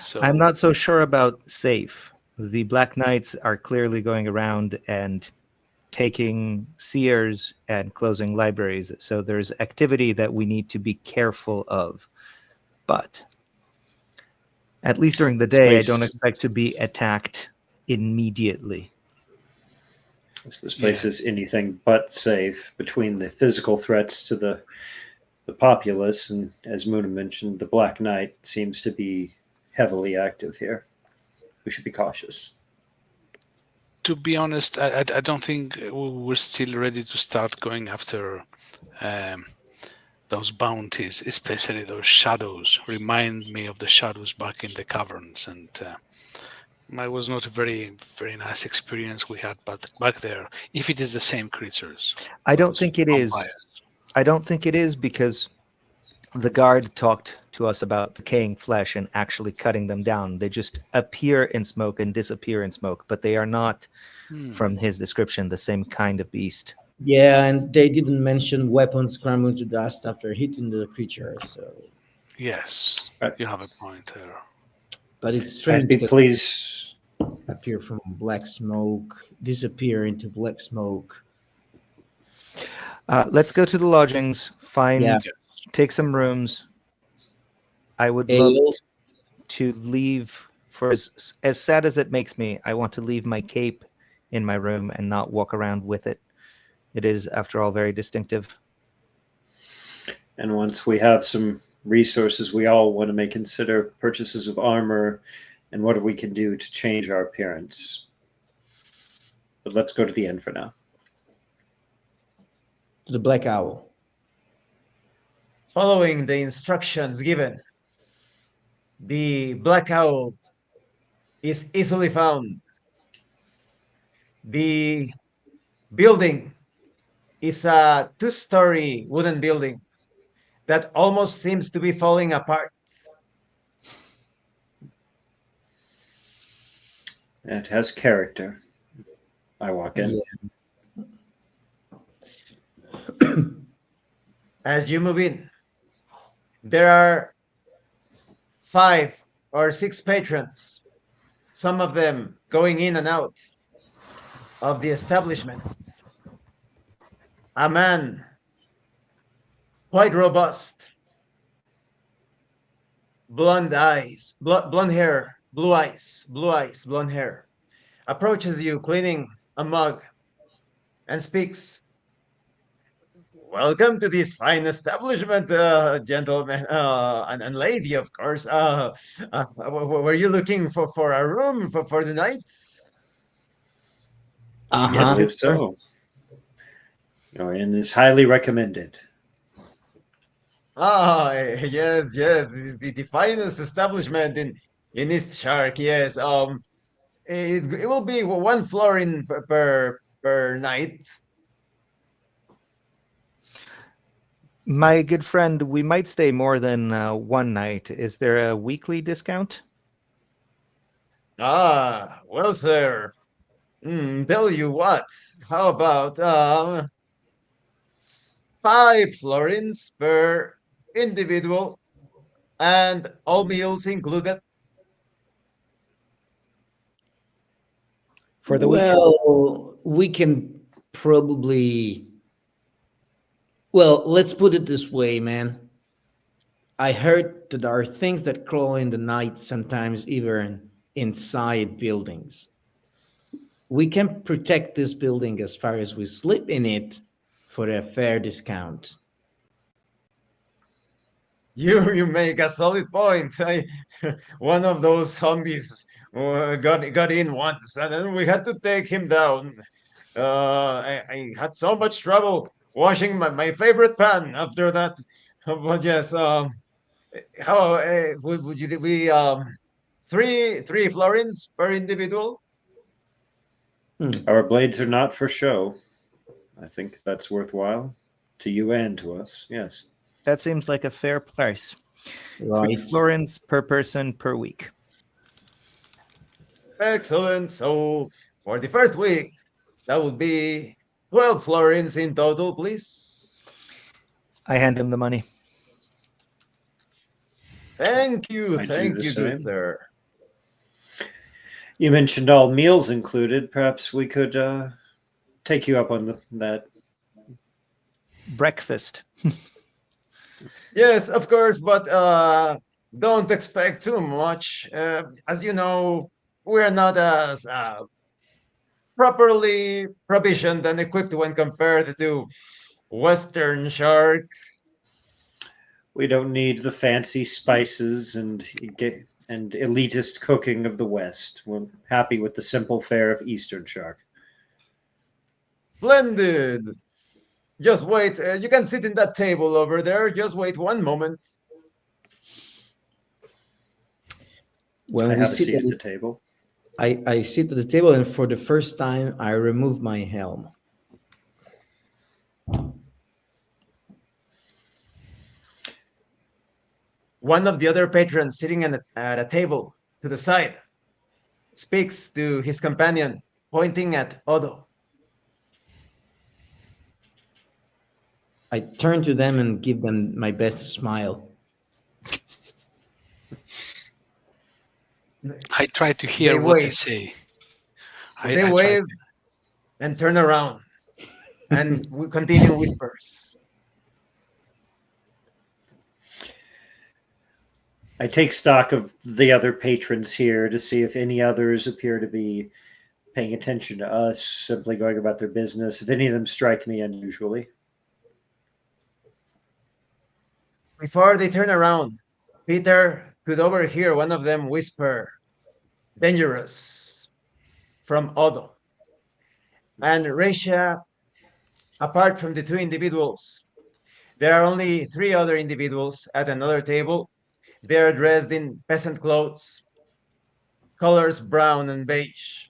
So I'm not so sure about safe. The Black Knights are clearly going around and taking seers and closing libraries. So there's activity that we need to be careful of. But at least during the day, I don't Place, expect to be attacked immediately. this place yeah, is anything but safe between the physical threats to the the populace, and as Muna mentioned, the Black Knight seems to be heavily active here. We should be cautious. To be honest, I don't think we're still ready to start going after um, those bounties, especially those shadows. Remind me of the shadows back in the caverns, and it was not a very nice experience we had back there. If it is the same creatures, I don't those think it is. vampires. I don't think it is because the guard talked to us about decaying flesh and actually cutting them down. They just appear in smoke and disappear in smoke, but they are not, from his description, the same kind of beast. Yeah, and they didn't mention weapons scrambling to dust after hitting the creature. So, Yes, Right. you have a point there. but it's I'd strange be that pleased. appear from black smoke, disappear into black smoke. Let's go to the lodgings, Yeah. take some rooms. I would love Ale. to leave for as sad as it makes me. I want to leave my cape in my room and not walk around with it. It is, after all, very distinctive. And once we have some resources, we all want to consider purchases of armor and what we can do to change our appearance. But let's go to the inn for now. To the Black Owl. Following the instructions given, the Black Owl is easily found. The building is a two-story wooden building that almost seems to be falling apart. It has character. I walk in. As you move in, there are 5 or 6 patrons, some of them going in and out of the establishment. A man, quite robust, blonde eyes, blonde hair, blue eyes, blonde hair, approaches you cleaning a mug and speaks. Welcome to this fine establishment, gentlemen and lady, of course. Were you looking for a room for the night? I Uh-huh. believe so. Your inn is highly recommended. Yes, yes. This is the finest establishment in East Shark. Yes. It will be 1 florin per night. My good friend, we might stay more than one night. Is there a weekly discount? Well, sir. Tell you what. How about 5 florins per individual and all meals included? For the week? Well, we can probably. Well, let's put it this way, man. I heard that there are things that crawl in the night, sometimes even inside buildings. We can protect this building as far as we sleep in it for a fair discount. You make a solid point. One of those zombies got in once, and then we had to take him down. I had so much trouble washing my favorite pan after that. But yes, how would you we 3 florins per individual? Our blades are not for show. I think that's worthwhile to you and to us. Yes. That seems like a fair price. Right. 3 florins per person per week. Excellent. So for the first week, that would be 12 florins in total, please. I hand him the money. Thank you, I do the good same. sir. You mentioned all meals included. Perhaps we could take you up on that. Breakfast. Yes, of course, but don't expect too much. As you know, we're not as properly provisioned and equipped when compared to Western Shark. We don't need the fancy spices and elitist cooking of the West. We're happy with the simple fare of Eastern Shark. Splendid. Just wait. You can sit in that table over there. Just wait one moment. When I we have a sit seat at at the it, table. I sit at the table, and for the first time, I remove my helm. One of the other patrons sitting at a table to the side speaks to his companion, pointing at Odo. I turn to them and give them my best smile. I try to They hear what they wave. say. They I try. wave and turn around, and we continue whispers. I take stock of the other patrons here to see if any others appear to be paying attention to us, simply going about their business, if any of them strike me unusually. Before they turn around, Peter could overhear one of them whisper, "Dangerous," from Odo. And Resha, apart from the two individuals, there are only three other individuals at another table. They are dressed in peasant clothes, colors brown and beige,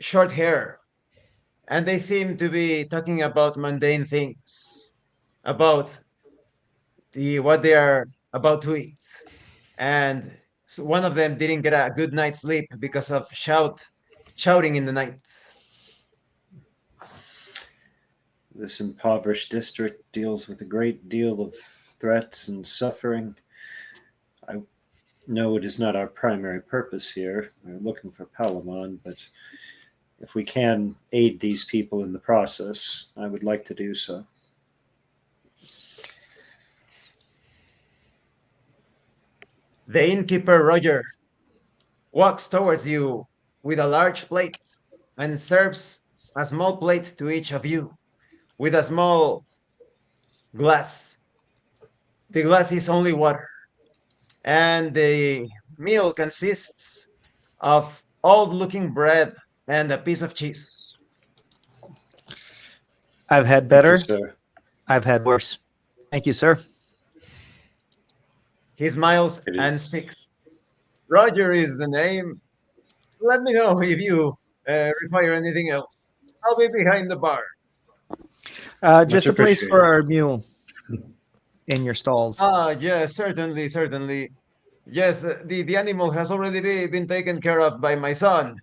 short hair, and they seem to be talking about mundane things, about the what they are about to eat. And one of them didn't get a good night's sleep because of shouting in the night. This impoverished district deals with a great deal of threats and suffering. I know it is not our primary purpose here. We're looking for Palamon, but if we can aid these people in the process, I would like to do so. The innkeeper Roger walks towards you with a large plate and serves a small plate to each of you with a small glass. The glass is only water, and the meal consists of old looking bread and a piece of cheese. I've had Thank you, better. sir. I've had worse. Thank you, sir. He smiles It and is. speaks. Roger is the name. Let me know if you require anything else. I'll be behind the bar. Much Just a place for appreciated. our mule in your stalls. Ah, yes, certainly, certainly. Yes, the animal has already been taken care of by my son.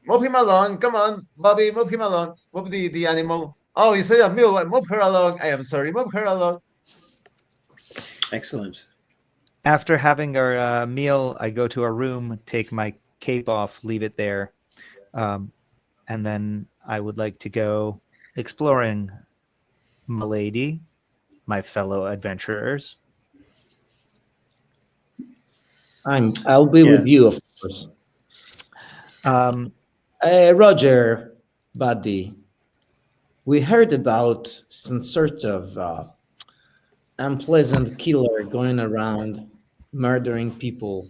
Move him along. Come on, Bobby, move him along. Move the animal. Oh, you say a mule. Move her along. I am sorry. Move her along. Excellent. After having our meal, I go to our room, take my cape off, leave it there, um, and then I would like to go exploring, milady, my fellow adventurers. I'll be with Yeah. you, of course. Um, Roger, buddy, we heard about some sort of unpleasant killer going around murdering people.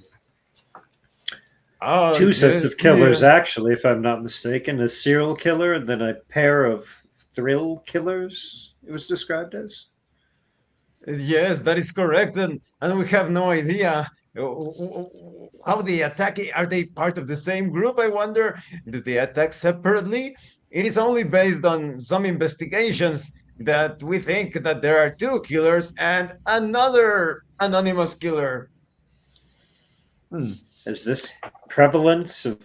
Oh, Two sets yes, of killers, actually, if I'm not mistaken. A serial killer and then a pair of thrill killers, it was described as. yes, that is correct, and we have no idea how they attack. Are they part of the same group? I wonder. Do they attack separately? It is only based on some investigations that we think that there are two killers and another anonymous killer. Hmm. Has this prevalence of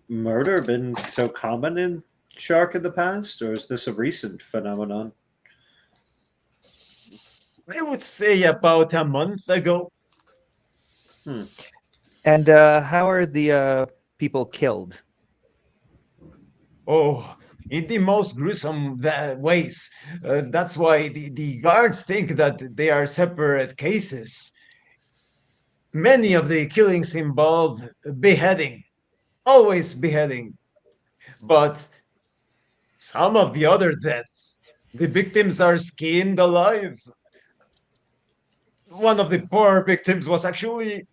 murder been so common in Shark in the past, or is this a recent phenomenon? I would say about a month ago. Hmm. and how are the people killed? Oh, in the most gruesome ways. That's why the guards think that they are separate cases. Many of the killings involve beheading, always beheading. But some of the other deaths, the victims are skinned alive. one of the poor victims was actually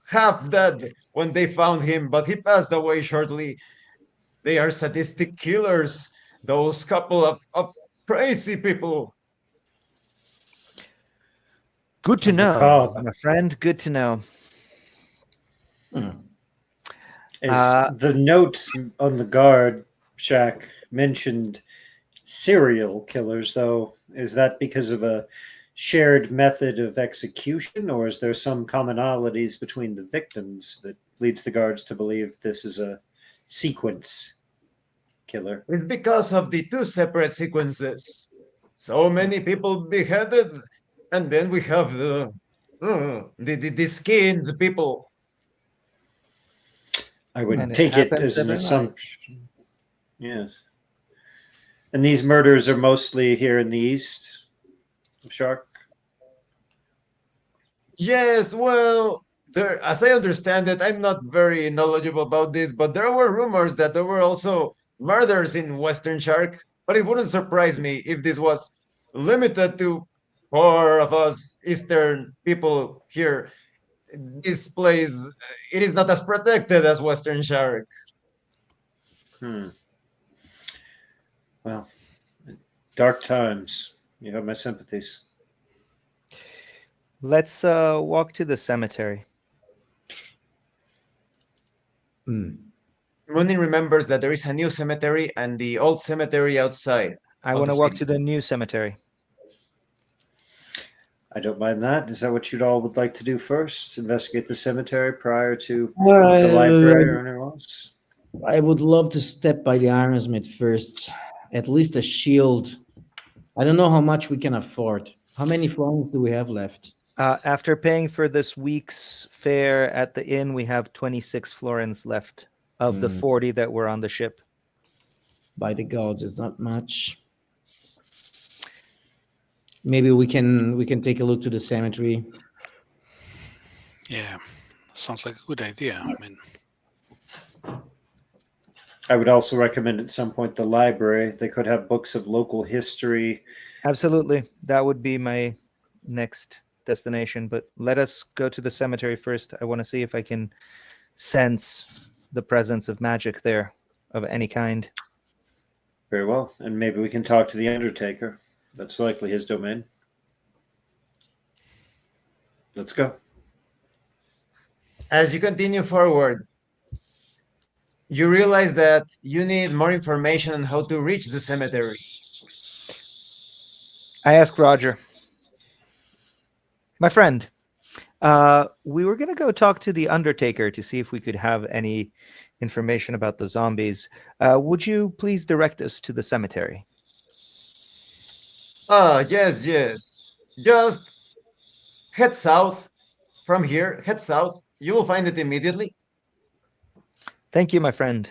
half dead when they found him, but he passed away shortly. They are sadistic killers, those couple of crazy people. Good to know, Macabre. my friend. Good to know. Hmm. Is Uh, the note on the guard shack mentioned serial killers, though? Is that because of a shared method of execution, or is there some commonalities between the victims that leads the guards to believe this is a sequence killer? It's because of the two separate sequences. So many people beheaded, and then we have the skinned people. I and would it take it happens as an every night. assumption. Yes. And these murders are mostly here in the east of Shark? Yes, well, there, as I understand it, I'm not very knowledgeable about this, but there were rumors that there were also murders in Western Shark. But it wouldn't surprise me if this was limited to four of us Eastern people here. This place, it is not as protected as Western Shark. Hmm. Well, dark times. You have my sympathies. Let's walk to the cemetery. Hmm. Mooney remembers that there is a new cemetery and the old cemetery outside I of want the to walk to city. the new cemetery. I don't mind that. Is that what you'd all would like to do first? Investigate the cemetery prior to the Uh, library or anything else? I would love to step by the ironsmith first. At least a shield. I don't know how much we can afford. How many florins do we have left? After paying for this week's fare at the inn, we have 26 florins left of the Hmm. 40 that were on the ship. By the gods, it's not much. Maybe we can take a look to the cemetery. Yeah, sounds like a good idea. I mean, I would also recommend at some point the library. They could have books of local history. Absolutely. That would be my next destination. But let us go to the cemetery first. I want to see if I can sense the presence of magic there of any kind. Very well. And maybe we can talk to the Undertaker. That's likely his domain. Let's go. As you continue forward, you realize that you need more information on how to reach the cemetery. I asked Roger, my friend, we were going to go talk to the Undertaker to see if we could have any information about the zombies. Would you please direct us to the cemetery? Ah, yes, yes. Just head south from here, head south. You will find it immediately. Thank you, my friend.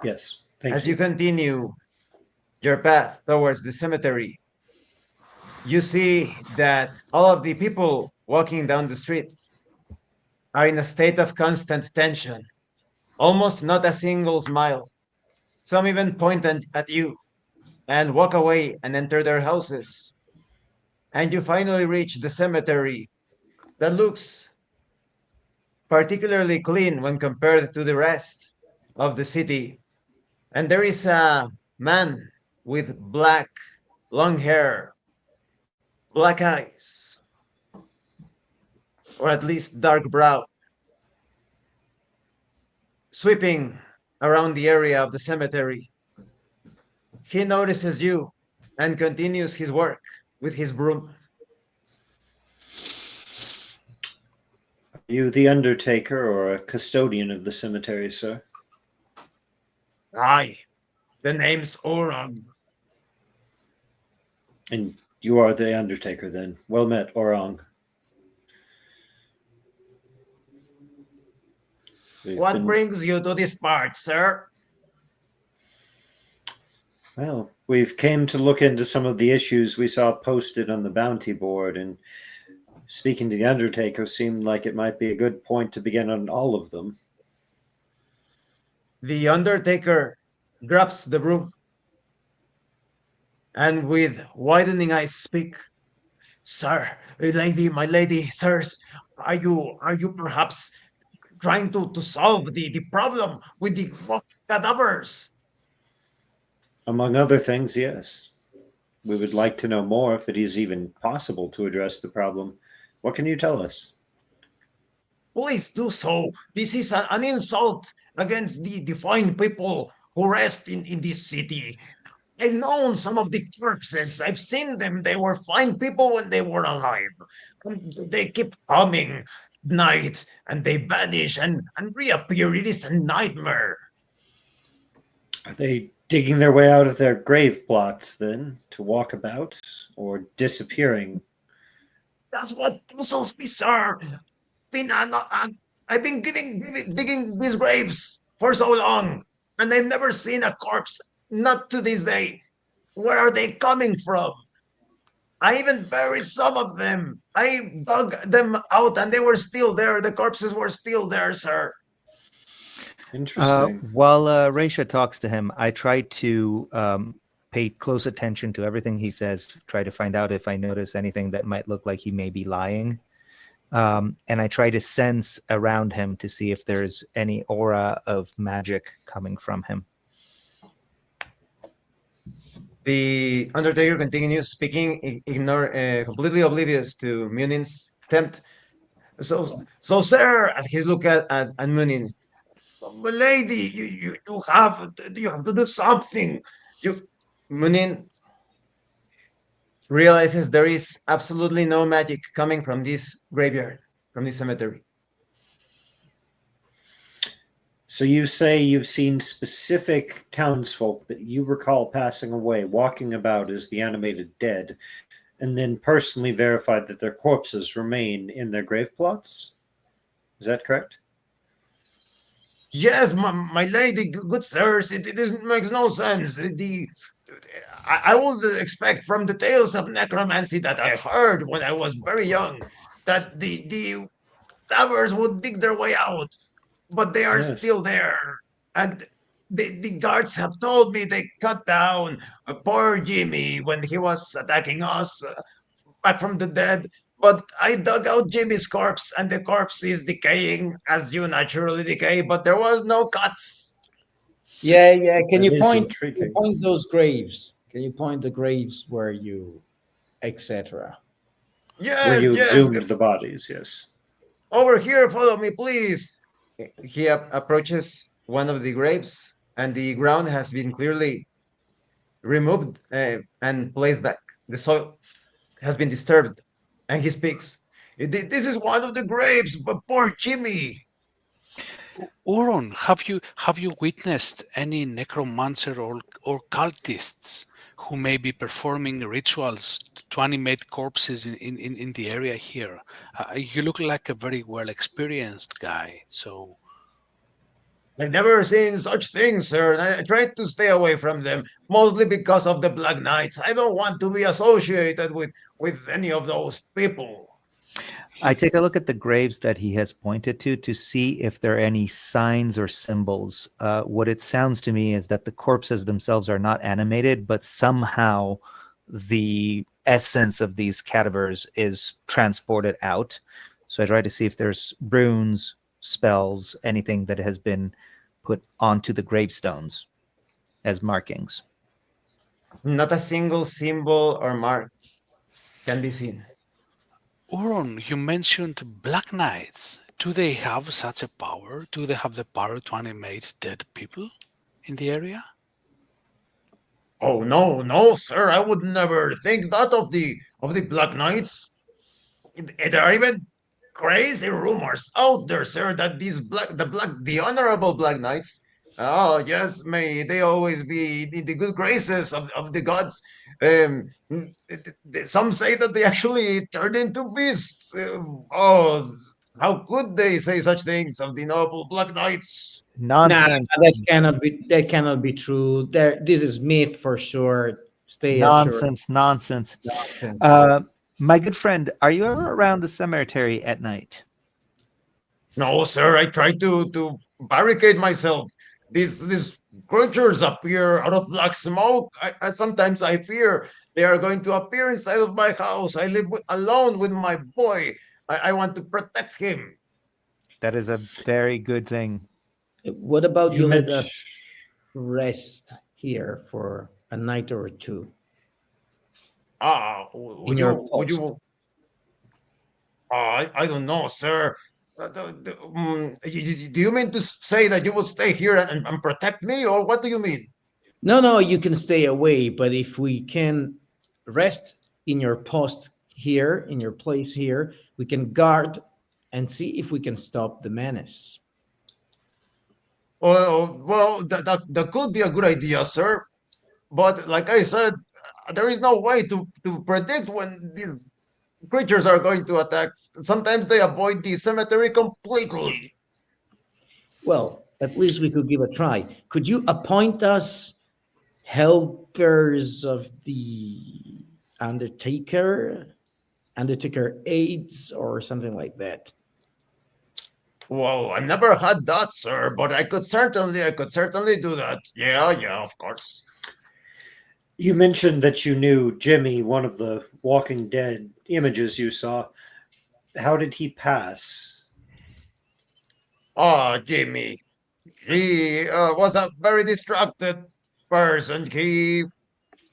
Yes. Thank As you you. continue your path towards the cemetery, you see that all of the people walking down the street are in a state of constant tension, almost not a single smile. Some even point at you and walk away and enter their houses. And you finally reach the cemetery that looks particularly clean when compared to the rest of the city. And there is a man with black, long hair, black eyes, or at least dark brown, sweeping around the area of the cemetery. He notices you and continues his work with his broom. Are you the Undertaker or a custodian of the cemetery, sir? Aye, the name's Orog. And you are the Undertaker then. Well met, Orang. We've What been brings you to this part, sir? Well, we've came to look into some of the issues we saw posted on the bounty board, and speaking to the Undertaker seemed like it might be a good point to begin on all of them. The Undertaker grabs the broom. and with widening eyes speak. Sir, lady, my lady, sirs, are you perhaps trying to solve the problem with the cadavers? Among other things, yes. We would like to know more if it is even possible to address the problem. What can you tell us? Please do so. This is an insult against the fine people who rest in this city. I've known some of the corpses. I've seen them. They were fine people when they were alive. And they keep coming at night and they vanish and reappear. It is a nightmare. Are they digging their way out of their grave plots then to walk about or disappearing? That's what puzzles me, sir. Been, I've been digging these graves for so long, and I've never seen a corpse. Not to this day. Where are they coming from? I even buried some of them. I dug them out and they were still there. The corpses were still there, sir. Interesting. While Raisha talks to him, I try to pay close attention to everything he says, try to find out if I notice anything that might look like he may be lying. And I try to sense around him to see if there's any aura of magic coming from him. The Undertaker continues speaking, completely oblivious to Munin's attempt. So, sir, as he's look at Munin, lady, you have to do something. You, Munin realizes there is absolutely no magic coming from this graveyard, from this cemetery. So you say you've seen specific townsfolk that you recall passing away, walking about as the animated dead, and then personally verified that their corpses remain in their grave plots? Is that correct? Yes, my lady, good sirs, makes no sense. I would expect from the tales of necromancy that I heard when I was very young that the towers would dig their way out, but they are Yes. still there. And the guards have told me they cut down poor Jimmy when he was attacking us back from the dead. But I dug out Jimmy's corpse, and the corpse is decaying as you naturally decay, but there was no cuts. Yeah, yeah. Can That you is point? Can you intriguing. point those graves? Can you point the graves where you, etc. Where Yes, you yes, exhumed the bodies, yes. over here, follow me, please. He approaches one of the graves, and the ground has been clearly removed and placed back. The soil has been disturbed, and he speaks. This is one of the graves, but poor Jimmy. Uron, have you witnessed any necromancer or cultists who may be performing rituals to animate corpses in the area here? You look like a very well experienced guy, so I've never seen such things, sir, and I tried to stay away from them, mostly because of the Black Knights. I don't want to be associated with any of those people. I take a look at the graves that he has pointed to see if there are any signs or symbols. What it sounds to me is that the corpses themselves are not animated, but somehow the essence of these cadavers is transported out. So I try to see if there's runes, spells, anything that has been put onto the gravestones as markings. Not a single symbol or mark can be seen. Uron, you mentioned Black Knights. Do they have such a power? Do they have the power to animate dead people in the area? Oh no, no, sir! I would never think that of the Black Knights. There are even crazy rumors out there, sir, that the honorable Black Knights. Oh yes, may they always be in the good graces of the gods. Some say that they actually turned into beasts. Oh, how could they say such things of the noble Black Knights? Nah, Nonsense. that cannot be. That cannot be true. There, this is myth for sure. Stay assured. Nonsense, nonsense. Nonsense. Uh, my good friend, are you ever around the cemetery at night? No, sir, I try to barricade myself. these creatures appear out of black smoke. Sometimes I fear they are going to appear inside of my house. I live alone with my boy. I want to protect him. That is a very good thing. What about You you let mentioned us rest here for a night or two in Would your would post? you? I don't know, sir. Do you mean to say that you will stay here and protect me, or what do you mean? No, no, you can stay away, but if we can rest in your post here, in your place here, we can guard and see if we can stop the menace. Well, that could be a good idea, sir. But like I said, there is no way to predict when these creatures are going to attack. Sometimes they avoid the cemetery completely. Well, at least we could give a try. Could you appoint us helpers of the Undertaker, Undertaker aides, or something like that? Well, I never had that, sir, but I could certainly do that. Yeah, yeah, of course. you mentioned that you knew Jimmy, one of the Walking Dead images you saw. How did he pass? Jimmy. He was a very distracted person. He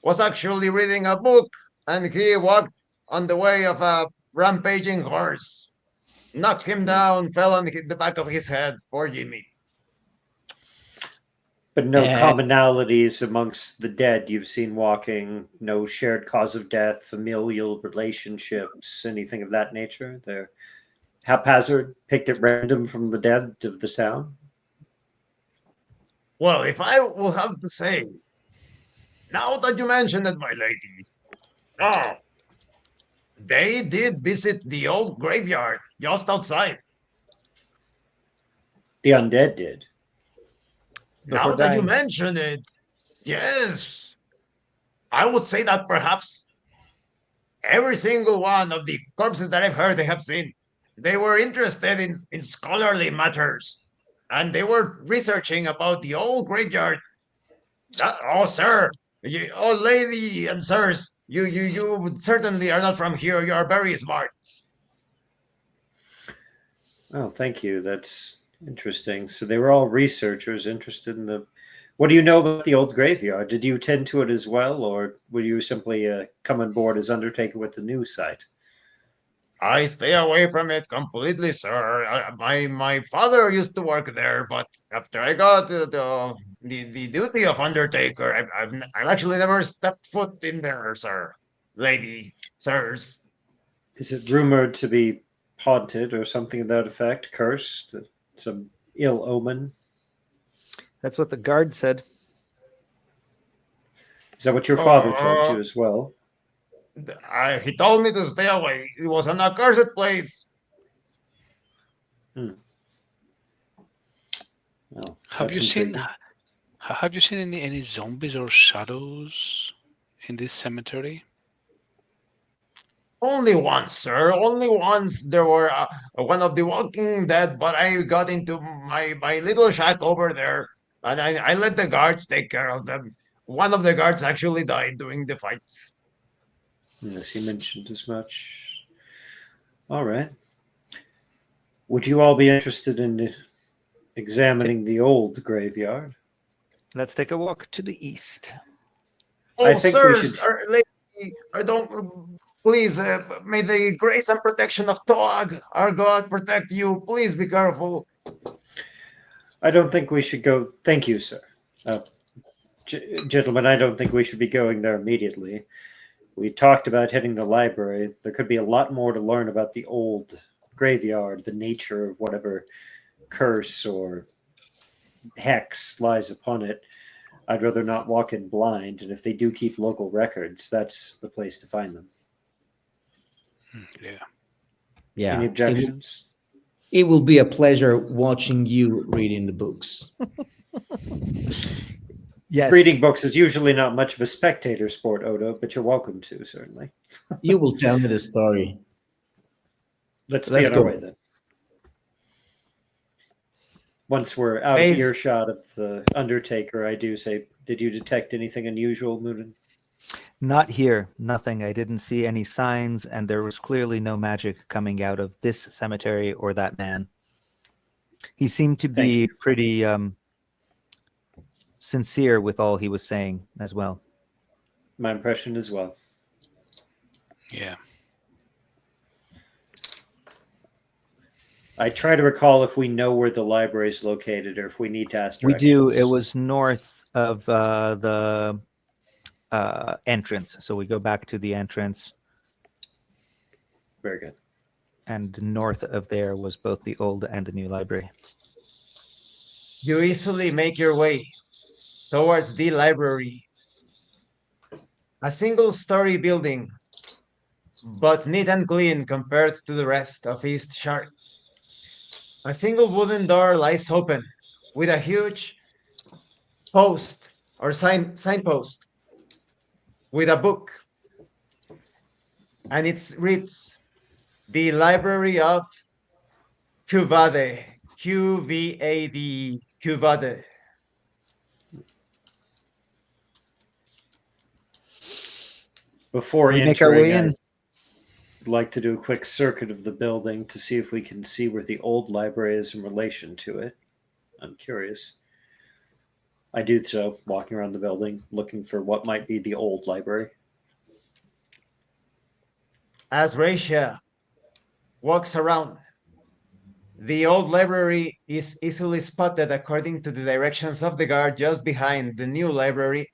was actually reading a book and he walked on the way of a rampaging horse. Knocked him Hmm. down, fell on the back of his head. Poor Jimmy. But no Uh, commonalities amongst the dead you've seen walking, no shared cause of death, familial relationships, anything of that nature. They're haphazard, picked at random from the dead of the town. Well, if I will have to say, now that you mention it, my lady, oh, they did visit the old graveyard just outside. The undead did. Before Now that you dying. mention it, yes, I would say that perhaps every single one of the corpses that I've heard they have seen, they were interested in scholarly matters. And they were researching about the old graveyard. Oh, sir, oh, lady and sirs, you certainly are not from here. You are very smart. Oh, thank you. That's interesting. So they were all researchers interested in the. What do you know about the old graveyard? Did you tend to it as well, or were you simply come on board as undertaker with the new site? I stay away from it completely, sir. My father used to work there, but after I got the duty of undertaker, I've actually never stepped foot in there, sir, lady, sirs. Is it rumored to be haunted or something of that effect? Cursed? Some ill omen? That's what the guard said. Is that what your father told Uh, you as well? he told me to stay away. It was an accursed place. Hmm. Well, Have that's you seen intriguing. have you seen any zombies or shadows in this cemetery? Only once, sir. Only once there were one of the Walking Dead, but I got into my little shack over there, and I let the guards take care of them. One of the guards actually died during the fight. Yes, you mentioned as much. All right. Would you all be interested in Ta- examining the old graveyard? Let's take a walk to the east. I Oh, think we sirs, should. lady, don't please. May the grace and protection of Toag, our God, protect you. Please be careful. I don't think we should go. Thank you, sir. Uh, Gentlemen, I don't think we should be going there immediately. We talked about hitting the library. There could be a lot more to learn about the old graveyard, the nature of whatever curse or hex lies upon it. I'd rather not walk in blind, and if they do keep local records, that's the place to find them. Yeah. Any Yeah, objections? it will be a pleasure watching you reading the books. Yes. Reading books is usually not much of a spectator sport, Odo, but you're welcome to, certainly. You will tell me the story. Let's be Let's on our way go. then. Once we're out of Based earshot of the Undertaker, I do say, did you detect anything unusual, Moonin? Not here, nothing. I didn't see any signs, and there was clearly no magic coming out of this cemetery or that man. He seemed to Thank be you. pretty sincere with all he was saying as well. My impression as well. Yeah. I try to recall if we know where the library is located or if we need to ask We directions. do. It was north of the entrance. So we go back to the entrance, Very good. and north of there was both the old and the new library. you easily make your way towards the library, a single-story building, but neat and clean compared to the rest of East Shark. A single wooden door lies open, with a huge post or signpost with a book, and it reads the Library of Cuvade, Qvade, Cuvade. Before We make our way entering, in. I'd like to do a quick circuit of the building to see if we can see where the old library is in relation to it. I'm curious. I do so, walking around the building, looking for what might be the old library. As Raisha walks around, the old library is easily spotted according to the directions of the guard just behind the new library,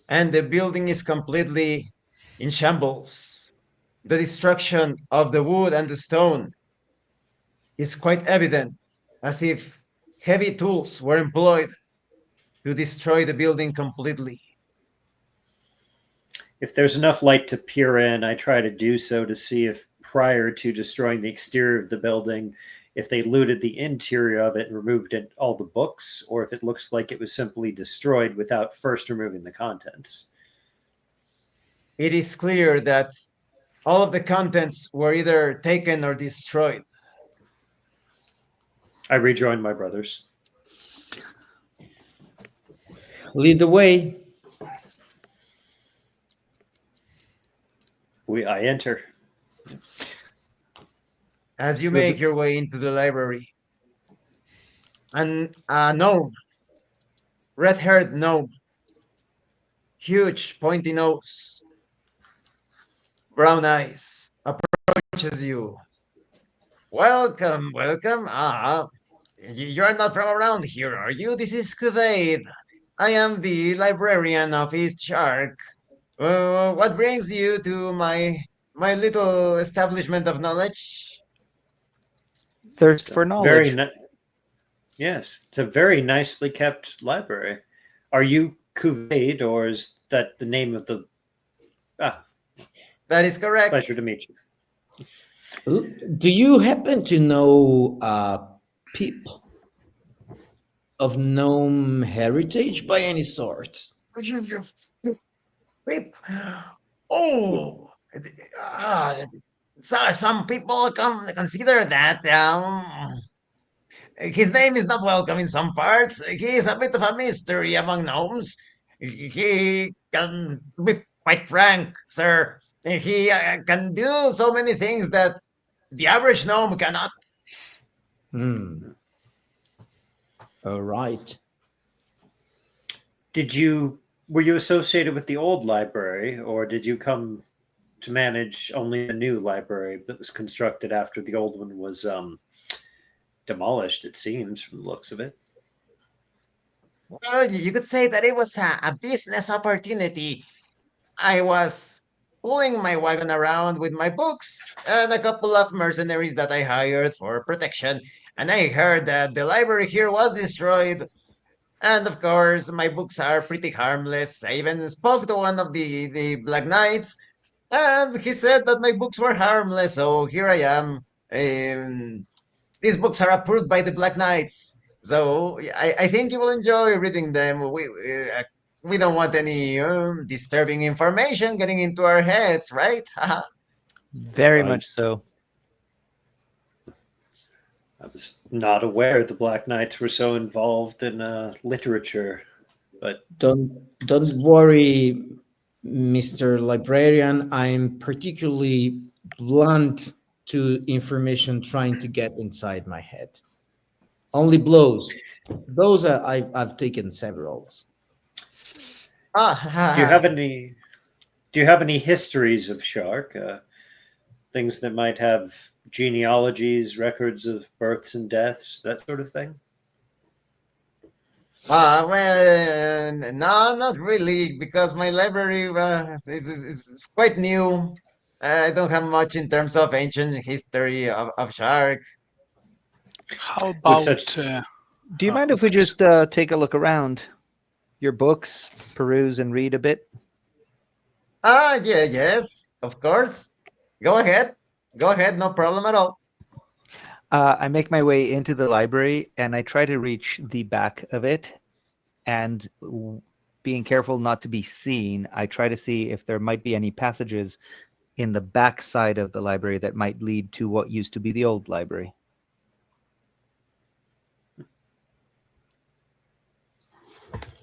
and the building is completely in shambles. The destruction of the wood and the stone is quite evident, as if heavy tools were employed to destroy the building completely. If there's enough light to peer in, I try to do so to see if prior to destroying the exterior of the building, if they looted the interior of it and removed all the books, or if it looks like it was simply destroyed without first removing the contents. It is clear that all of the contents were either taken or destroyed. I rejoin my brothers. Lead the way. I enter. As you make your way into the library, a gnome, red-haired gnome, huge pointy nose, brown eyes, approaches you. Welcome, welcome. You're not from around here, are you? This is Kuwait. I am the librarian of East Shark. What brings you to my little establishment of knowledge? Thirst for knowledge. Yes, it's a very nicely kept library. Are you Kuwait, or is that the name of the? That is correct. Pleasure to meet you. Do you happen to know Pip of gnome heritage by any sort? Oh, so some people consider that his name is not welcome in some parts. He is a bit of a mystery among gnomes. He can be quite frank, sir. He can do so many things that the average gnome cannot. All right. Were you associated with the old library, or did you come to manage only the new library that was constructed after the old one was demolished? It seems from the looks of it. Well, you could say that it was a business opportunity. I was pulling my wagon around with my books and a couple of mercenaries that I hired for protection, and I heard that the library here was destroyed. And of course, my books are pretty harmless. I even spoke to one of the Black Knights, and he said that my books were harmless. So here I am. These books are approved by the Black Knights. So I think you will enjoy reading them. We don't want any disturbing information getting into our heads, right? Very Right. much so. I was not aware the Black Knights were so involved in literature, but Don't worry, Mr. Librarian. I'm particularly blunt to information trying to get inside my head. Only blows. Those are I've taken several. do you have Ah, any do you have any histories of Shark? Things that might have genealogies, records of births and deaths, that sort of thing? well, no, not really, because my library is quite new. I don't have much in terms of ancient history of shark. How With about such Do you mind if we just just take a look around your books, peruse and read a bit? Yeah, yes, of course. Go ahead. Go ahead, no problem at all. I make my way into the library and I try to reach the back of it. And being careful not to be seen, I try to see if there might be any passages in the back side of the library that might lead to what used to be the old library.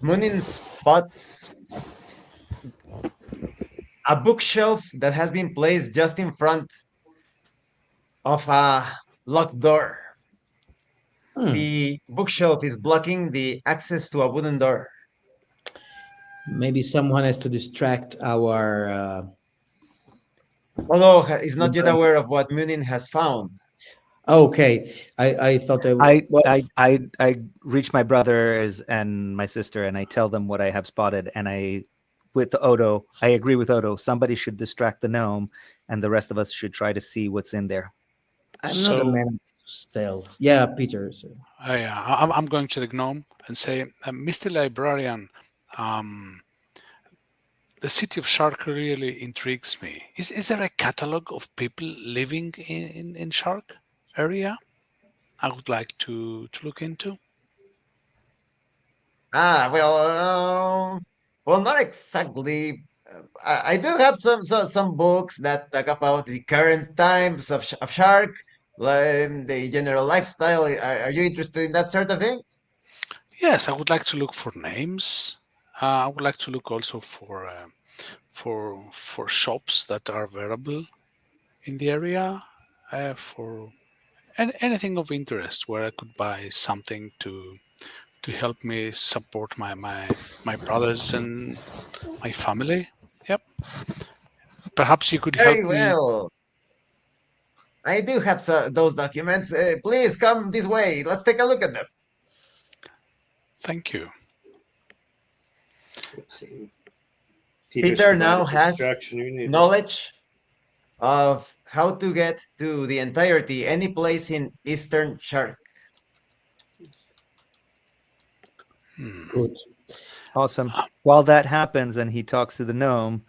Moonin spots a bookshelf that has been placed just in front of a locked door. Hmm. The bookshelf is blocking the access to a wooden door. Maybe someone has to distract our. Although is not yet aware of what Munin has found. Okay, I thought I well, I I I reach my brothers and my sister and I tell them what I have spotted and with Odo, I agree with Odo. Somebody should distract the gnome and the rest of us should try to see what's in there. I'm not a so? man of stealth. Yeah, Peter. So. I'm going to the gnome and say, Mr. Librarian, um, the city of Shark really intrigues me. Is there a catalog of people living in Shark area? I would like to look into. Well, not exactly. I do have some books that talk about the current times of shark, like the general lifestyle. Are you interested in that sort of thing? Yes, I would like to look for names. I would like to look also for shops that are available in the area, for anything of interest where I could buy something to help me support my brothers and my family. Yep. Perhaps you could Very help me. well. I do have those documents. Please come this way. Let's take a look at them. Thank you. Let's see. Peter's Peter now provided the has distraction you needed. knowledge of how to get to the entirety any place in Eastern Shark. Hmm. Good. Awesome. Uh, While that happens and he talks to the gnome,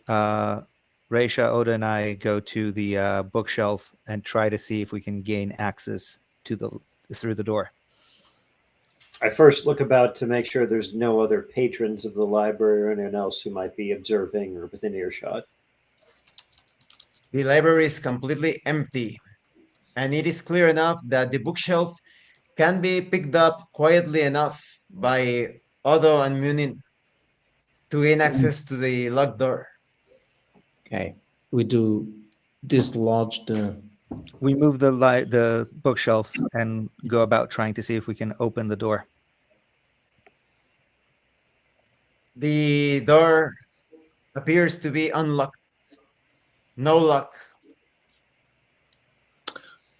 uh, Raisha, Oda, and I go to the bookshelf and try to see if we can gain access to through the door. I first look about to make sure there's no other patrons of the library or anyone else who might be observing or within earshot. The library is completely empty, and it is clear enough that the bookshelf can be picked up quietly enough by Odo and Munin to gain access to the locked door. Okay, we do dislodge the. We move the bookshelf and go about trying to see if we can open the door. The door appears to be unlocked. No lock.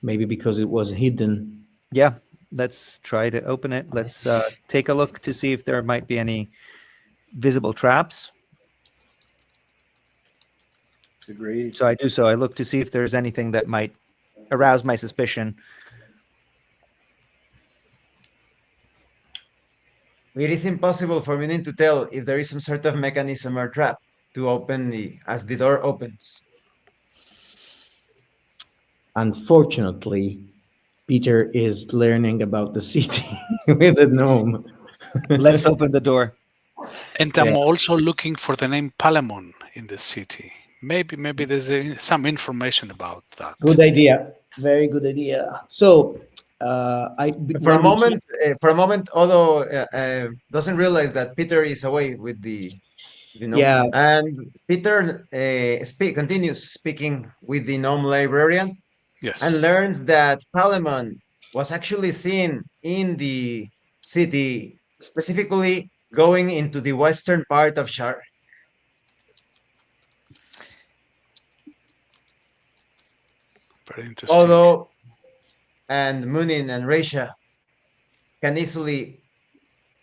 Maybe because it was hidden. Yeah, let's try to open it. Let's take a look to see if there might be any visible traps. Agreed. So I do so. I look to see if there's anything that might arouse my suspicion. It is impossible for Munin to tell if there is some sort of mechanism or trap to open as the door opens. Unfortunately, Peter is learning about the city with a gnome. Let's open the door. and Yeah. I'm also looking for the name Palemon in the city. Maybe there's some information about that. Good idea. Very good idea. So For a when we moment, Odo doesn't realize that Peter is away with the gnome, yeah, and Peter continues speaking with the gnome librarian and Yes. learns that Palemon was actually seen in the city, specifically going into the western part of Shar. Very interesting. Odo and Munin and Reisha can easily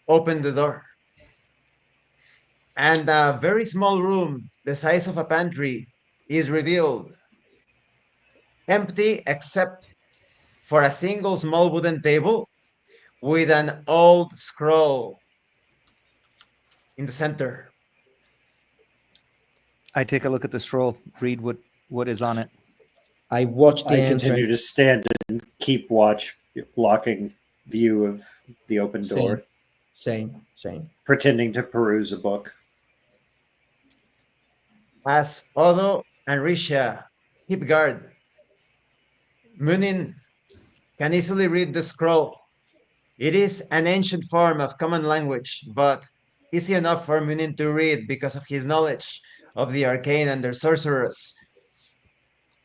open the door. And a very small room, the size of a pantry, is revealed, empty except for a single small wooden table with an old scroll in the center. I take a look at the scroll, read what is on it. I watched the I continue to entrance. stand and keep watch, blocking view of the open Same, door, same. pretending to peruse a book. As Odo and Risha keep guard, Munin can easily read the scroll. It is an ancient form of common language, but easy enough for Munin to read because of his knowledge of the arcane and their sorcerers.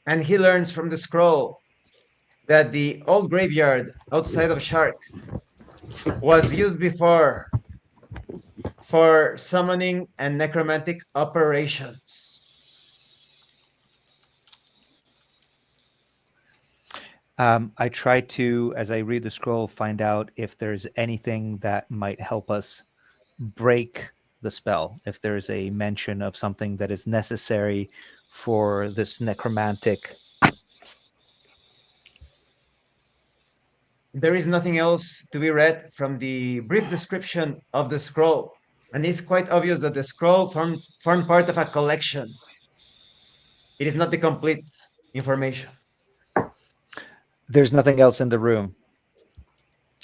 And he learns from the scroll that the old graveyard outside of Shark was used before for summoning and necromantic operations. I try to, as I read the scroll, find out if there's anything that might help us break the spell. If there's a mention of something that is necessary for this necromantic. There is nothing else to be read from the brief description of the scroll, and it's quite obvious that the scroll formed part of a collection. It is not the complete information. There's nothing else in the room.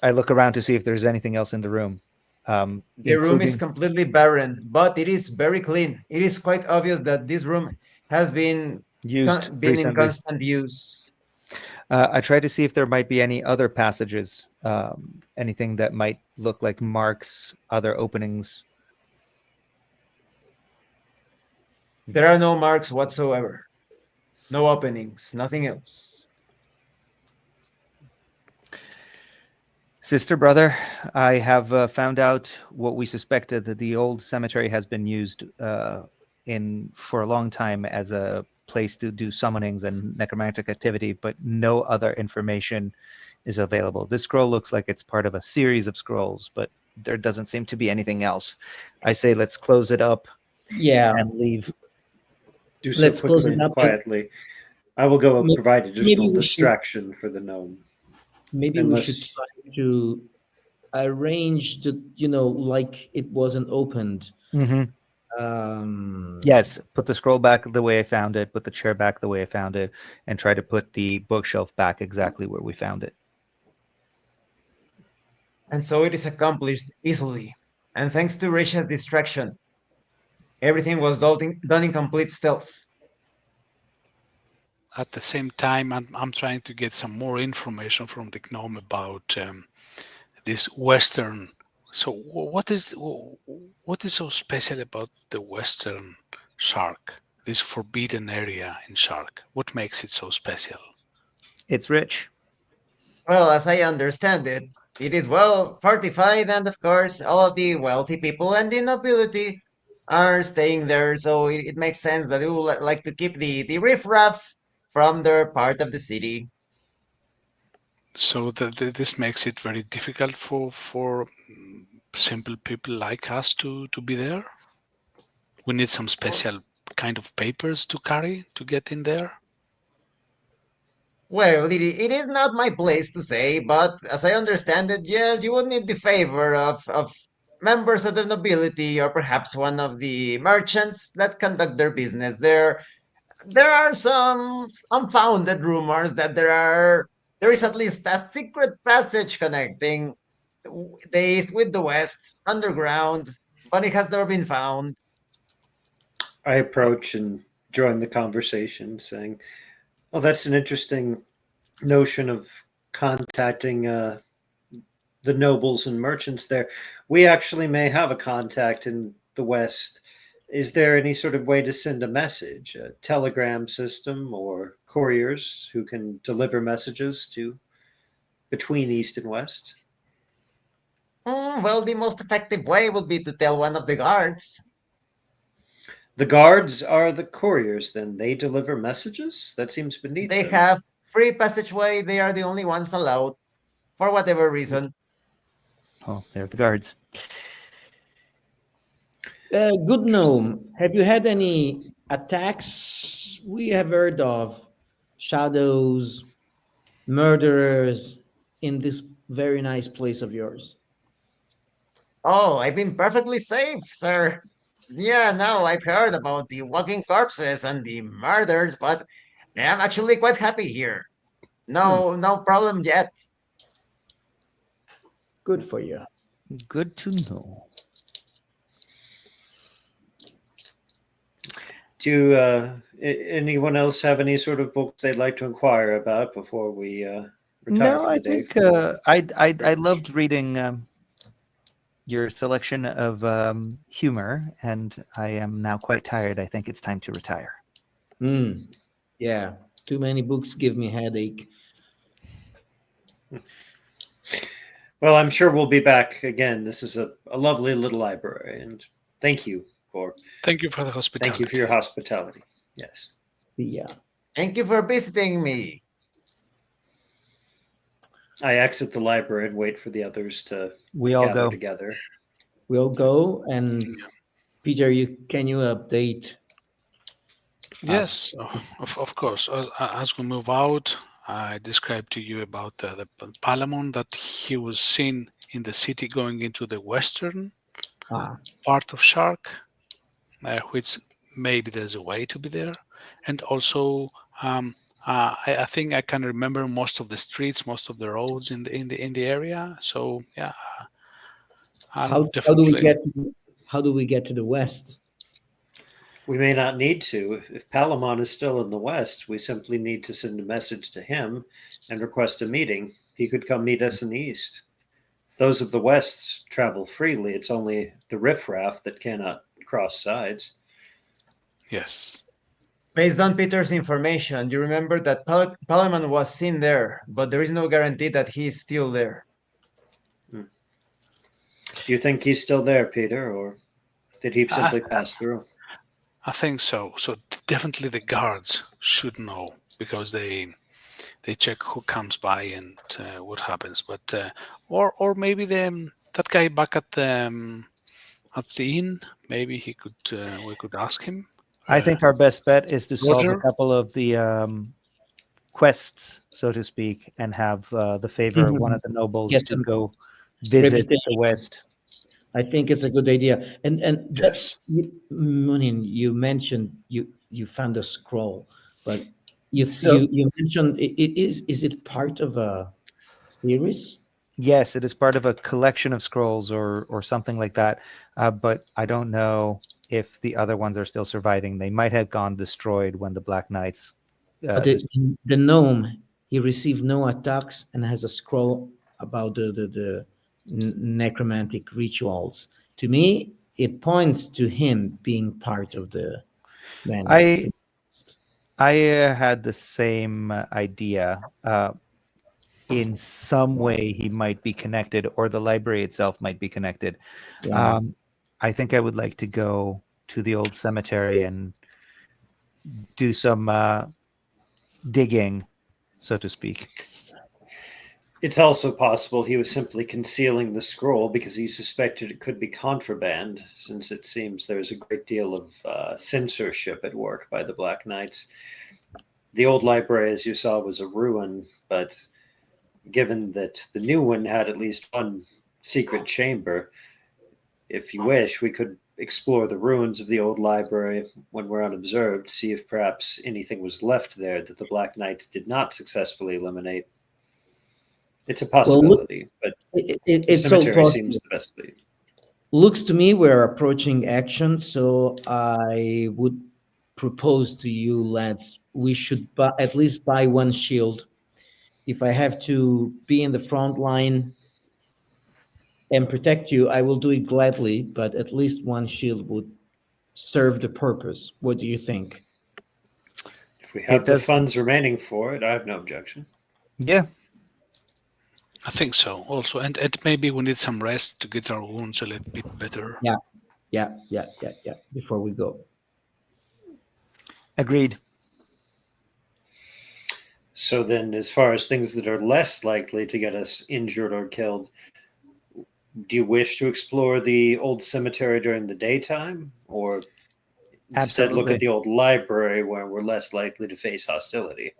I look around to see if there's anything else in the room, The room is including completely barren, but it is very clean. It is quite obvious that this room has used been in recently. constant use. I try to see if there might be any other passages, anything that might look like marks, other openings. There are no marks whatsoever, no openings, nothing else. Sister, brother, I have found out what we suspected, that the old cemetery has been used in for a long time as a place to do summonings and necromantic activity, but no other information is available. This scroll looks like it's part of a series of scrolls, but there doesn't seem to be anything else. I say let's close it up Yeah, and leave. Do so let's close quickly it and up. And quietly. I will go provide maybe additional we should distraction for the gnome. maybe we should Unless try to arrange the, like it wasn't opened. Mhm. Um, Yes, put the scroll back the way I found it, put the chair back the way I found it, and try to put the bookshelf back exactly where we found it. And so it is accomplished easily. And thanks to Risha's distraction, everything was done in complete stealth. At the same time, I'm trying to get some more information from the gnome about this Western. So, what is so special about the Western shark? This forbidden area in shark. What makes it so special? It's rich. Well, as I understand it, it is well fortified, and of course, all of the wealthy people and the nobility are staying there, so it makes sense that they would like to keep the riffraff from their part of the city. So this makes it very difficult for simple people like us to be there. We need some special kind of papers to carry to get in there. Well, it is not my place to say, but as I understand it, yes, you would need the favor of members of the nobility or perhaps one of the merchants that conduct their business there. There are some unfounded rumors that there is at least a secret passage connecting the east with the west underground, but it has never been found. I approach and join the conversation, saying, "Oh, that's an interesting notion of contacting the nobles and merchants there. We actually may have a contact in the West. Is there any sort of way to send a message, a telegram system or couriers who can deliver messages to between East and West? Well, the most effective way would be to tell one of the guards. The guards are the couriers, then they deliver messages? That seems beneath They them. have free passageway. They are the only ones allowed for whatever reason. Oh, they're the guards. Good gnome, have you had any attacks? We have heard of shadows, murderers in this very nice place of yours. Oh, I've been perfectly safe, sir. Yeah, no, I've heard about the walking corpses and the murders, but I'm actually quite happy here. Hmm, No problem yet. good for you. Good to know. Do anyone else have any sort of books they'd like to inquire about before we retire No, for I the day? think I loved reading your selection of humor, and I am now quite tired. I think it's time to retire. Hmm, yeah, too many books give me headache. Well, I'm sure we'll be back again. This is a lovely little library, and thank you for Thank you for the thank you for hospitality. your hospitality. Yes, See ya. Thank you for visiting me. I exit the library and wait for the others to We all gather go. together. We'll go, and Peter, can you update us? Yes, of course. As we move out, I described to you about the Palamon that he was seen in the city going into the western Ah, part of Shark, which maybe there's a way to be there. And also, I think I can remember most of the streets, most of the roads in the area. So yeah, I'll how do we definitely. get to the west? We may not need to. If Palamon is still in the west, we simply need to send a message to him and request a meeting. He could come meet us in the east. Those of the west travel freely. It's only the riffraff that cannot cross sides. Yes. Based on Peter's information, you remember that Palamon was seen there, but there is no guarantee that he is still there. Do you think he's still there, Peter, or did he I, simply pass through? I think so. So definitely the guards should know because they check who comes by and what happens. But or maybe that guy back at the inn, maybe he could we could ask him. I think our best bet is to solve a Roger. couple of the quests, so to speak, and have the favor of one of the nobles Get to some go visit the reputation. West. I think it's a good idea. And Yes. Munin, you mentioned you found a scroll, but So, you mentioned is it part of a series? yes, it is part of a collection of scrolls or something like that. But I don't know if the other ones are still surviving. They might have gone destroyed when the Black Knights. But the gnome, he received no attacks and has a scroll about the necromantic rituals. To me, it points to him being part of the bandits. I I had the same idea. In some way, he might be connected, or the library itself might be connected. Yeah. Um, I think I would like to go to the old cemetery and do some digging, so to speak. It's also possible he was simply concealing the scroll because he suspected it could be contraband, since it seems there's a great deal of censorship at work by the Black Knights. The old library, as you saw, was a ruin, but given that the new one had at least one secret chamber, if you wish, we could explore the ruins of the old library when we're unobserved, see if perhaps anything was left there that the Black Knights did not successfully eliminate. It's a Well, look, possibility, but the it's all cemetery seems possible. the best lead. Looks to me we're approaching action, so I would propose to you, lads, we should at least buy one shield if I have to be in the front line and protect you, I will do it gladly, but at least one shield would serve the purpose. What do you think? If we It have the does. funds remaining for it, I have no objection. Yeah. I think so also. And maybe we need some rest to get our wounds a little bit better. Yeah, before we go. Agreed. So then, as far as things that are less likely to get us injured or killed, do you wish to explore the old cemetery during the daytime, or instead look Absolutely. at the old library where we're less likely to face hostility?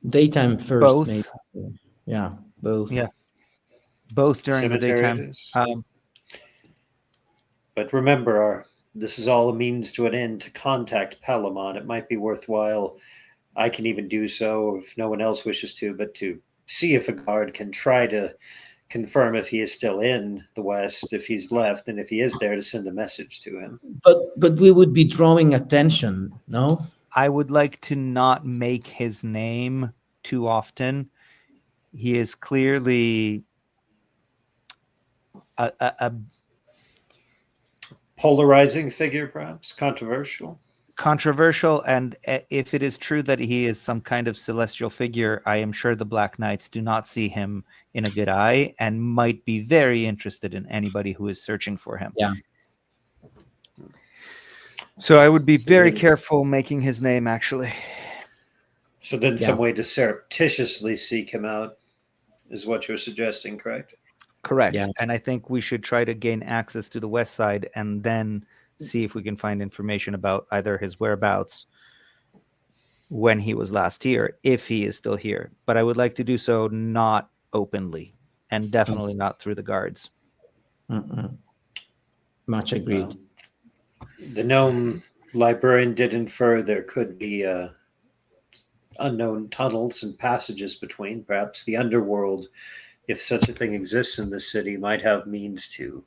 Daytime first, Both. maybe. Yeah, both. Yeah. Both during the Cemetery it daytime. is. But remember, this is all a means to an end to contact Palamon. It might be worthwhile. I can even do so if no one else wishes to, but to see if a guard can try to confirm if he is still in the West, if he's left, and if he is there, to send a message to him. But we would be drawing attention, no? I would like to not make his name too often. He is clearly a Polarizing figure, perhaps controversial. controversial, and if it is true that he is some kind of celestial figure, I am sure the Black Knights do not see him in a good eye and might be very interested in anybody who is searching for him. Yeah. So I would be very careful making his name, actually. So then, Yeah. some way to surreptitiously seek him out is what you're suggesting, correct? Correct. Yeah. And I think we should try to gain access to the west side and then see if we can find information about either his whereabouts when he was last here, if he is still here. But I would like to do so not openly and definitely not through the guards. Mm-mm. Much agreed. Well, the gnome librarian did infer there could be unknown tunnels and passages between. Perhaps the underworld, if such a thing exists in the city, might have means to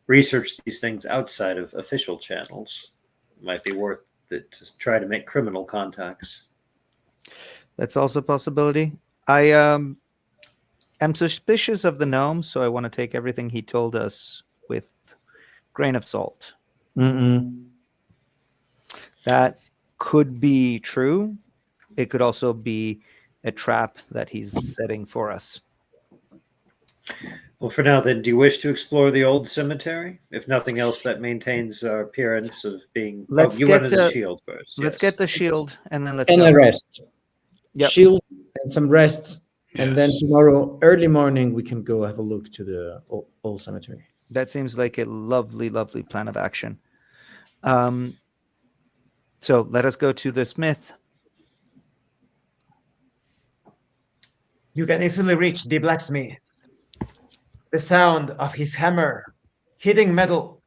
research these things outside of official channels. It might be worth it to try to make criminal contacts. That's also a possibility. I am suspicious of the gnome, so I want to take everything he told us with grain of salt. Mm-mm. That could be true. It could also be a trap that he's setting for us. Well, for now, then, do you wish to explore the old cemetery? If nothing else, that maintains our appearance of being. Let's you get wanted the shield first. Let's yes. get the shield and then let's And go. a rest. Yep. Shield and some rest. And then Yes. tomorrow, early morning, we can go have a look to the old cemetery. That seems like a lovely, lovely plan of action. So let us go to the smith. You can easily reach the blacksmith. The sound of his hammer hitting metal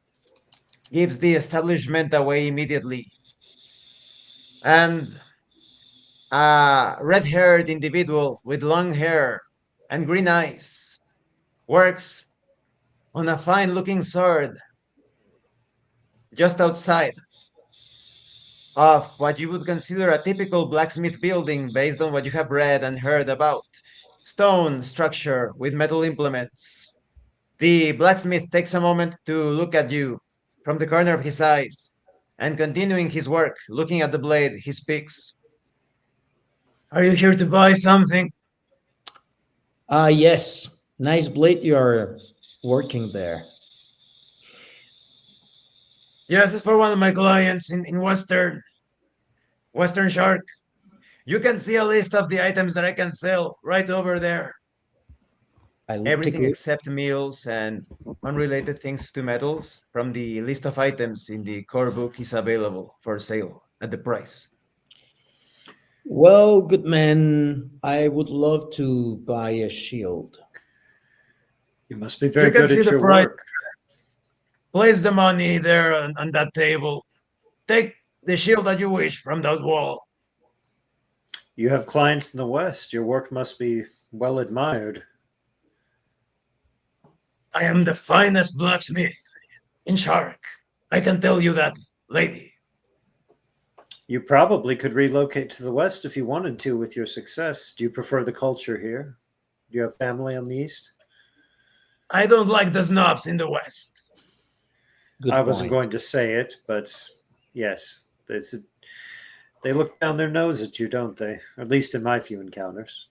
gives the establishment away immediately. And a red-haired individual with long hair and green eyes works on a fine-looking sword just outside of what you would consider a typical blacksmith building based on what you have read and heard about. Stone structure with metal implements. The blacksmith takes a moment to look at you from the corner of his eyes, and continuing his work, looking at the blade, he speaks. Are you here to buy something? Yes. Nice blade you are working there. Yes, it's for one of my clients in Western Shark. You can see a list of the items that I can sell right over there. I'll take Everything a except meals and unrelated things to metals from the list of items in the core book is available for sale at the price. Well, good man, I would love to buy a shield. You must be very You can good see at the your price. work. Place the money there on that table. Take the shield that you wish from that wall. You have clients in the West. Your work must be well admired. I am the finest blacksmith in Shark. I can tell you that, lady. You probably could relocate to the west if you wanted to with your success. Do you prefer the culture here? Do you have family on the east? I don't like the snobs in the West. Good I wasn't point. going to say it, but yes, they look down their nose at you, don't they? At least in my few encounters.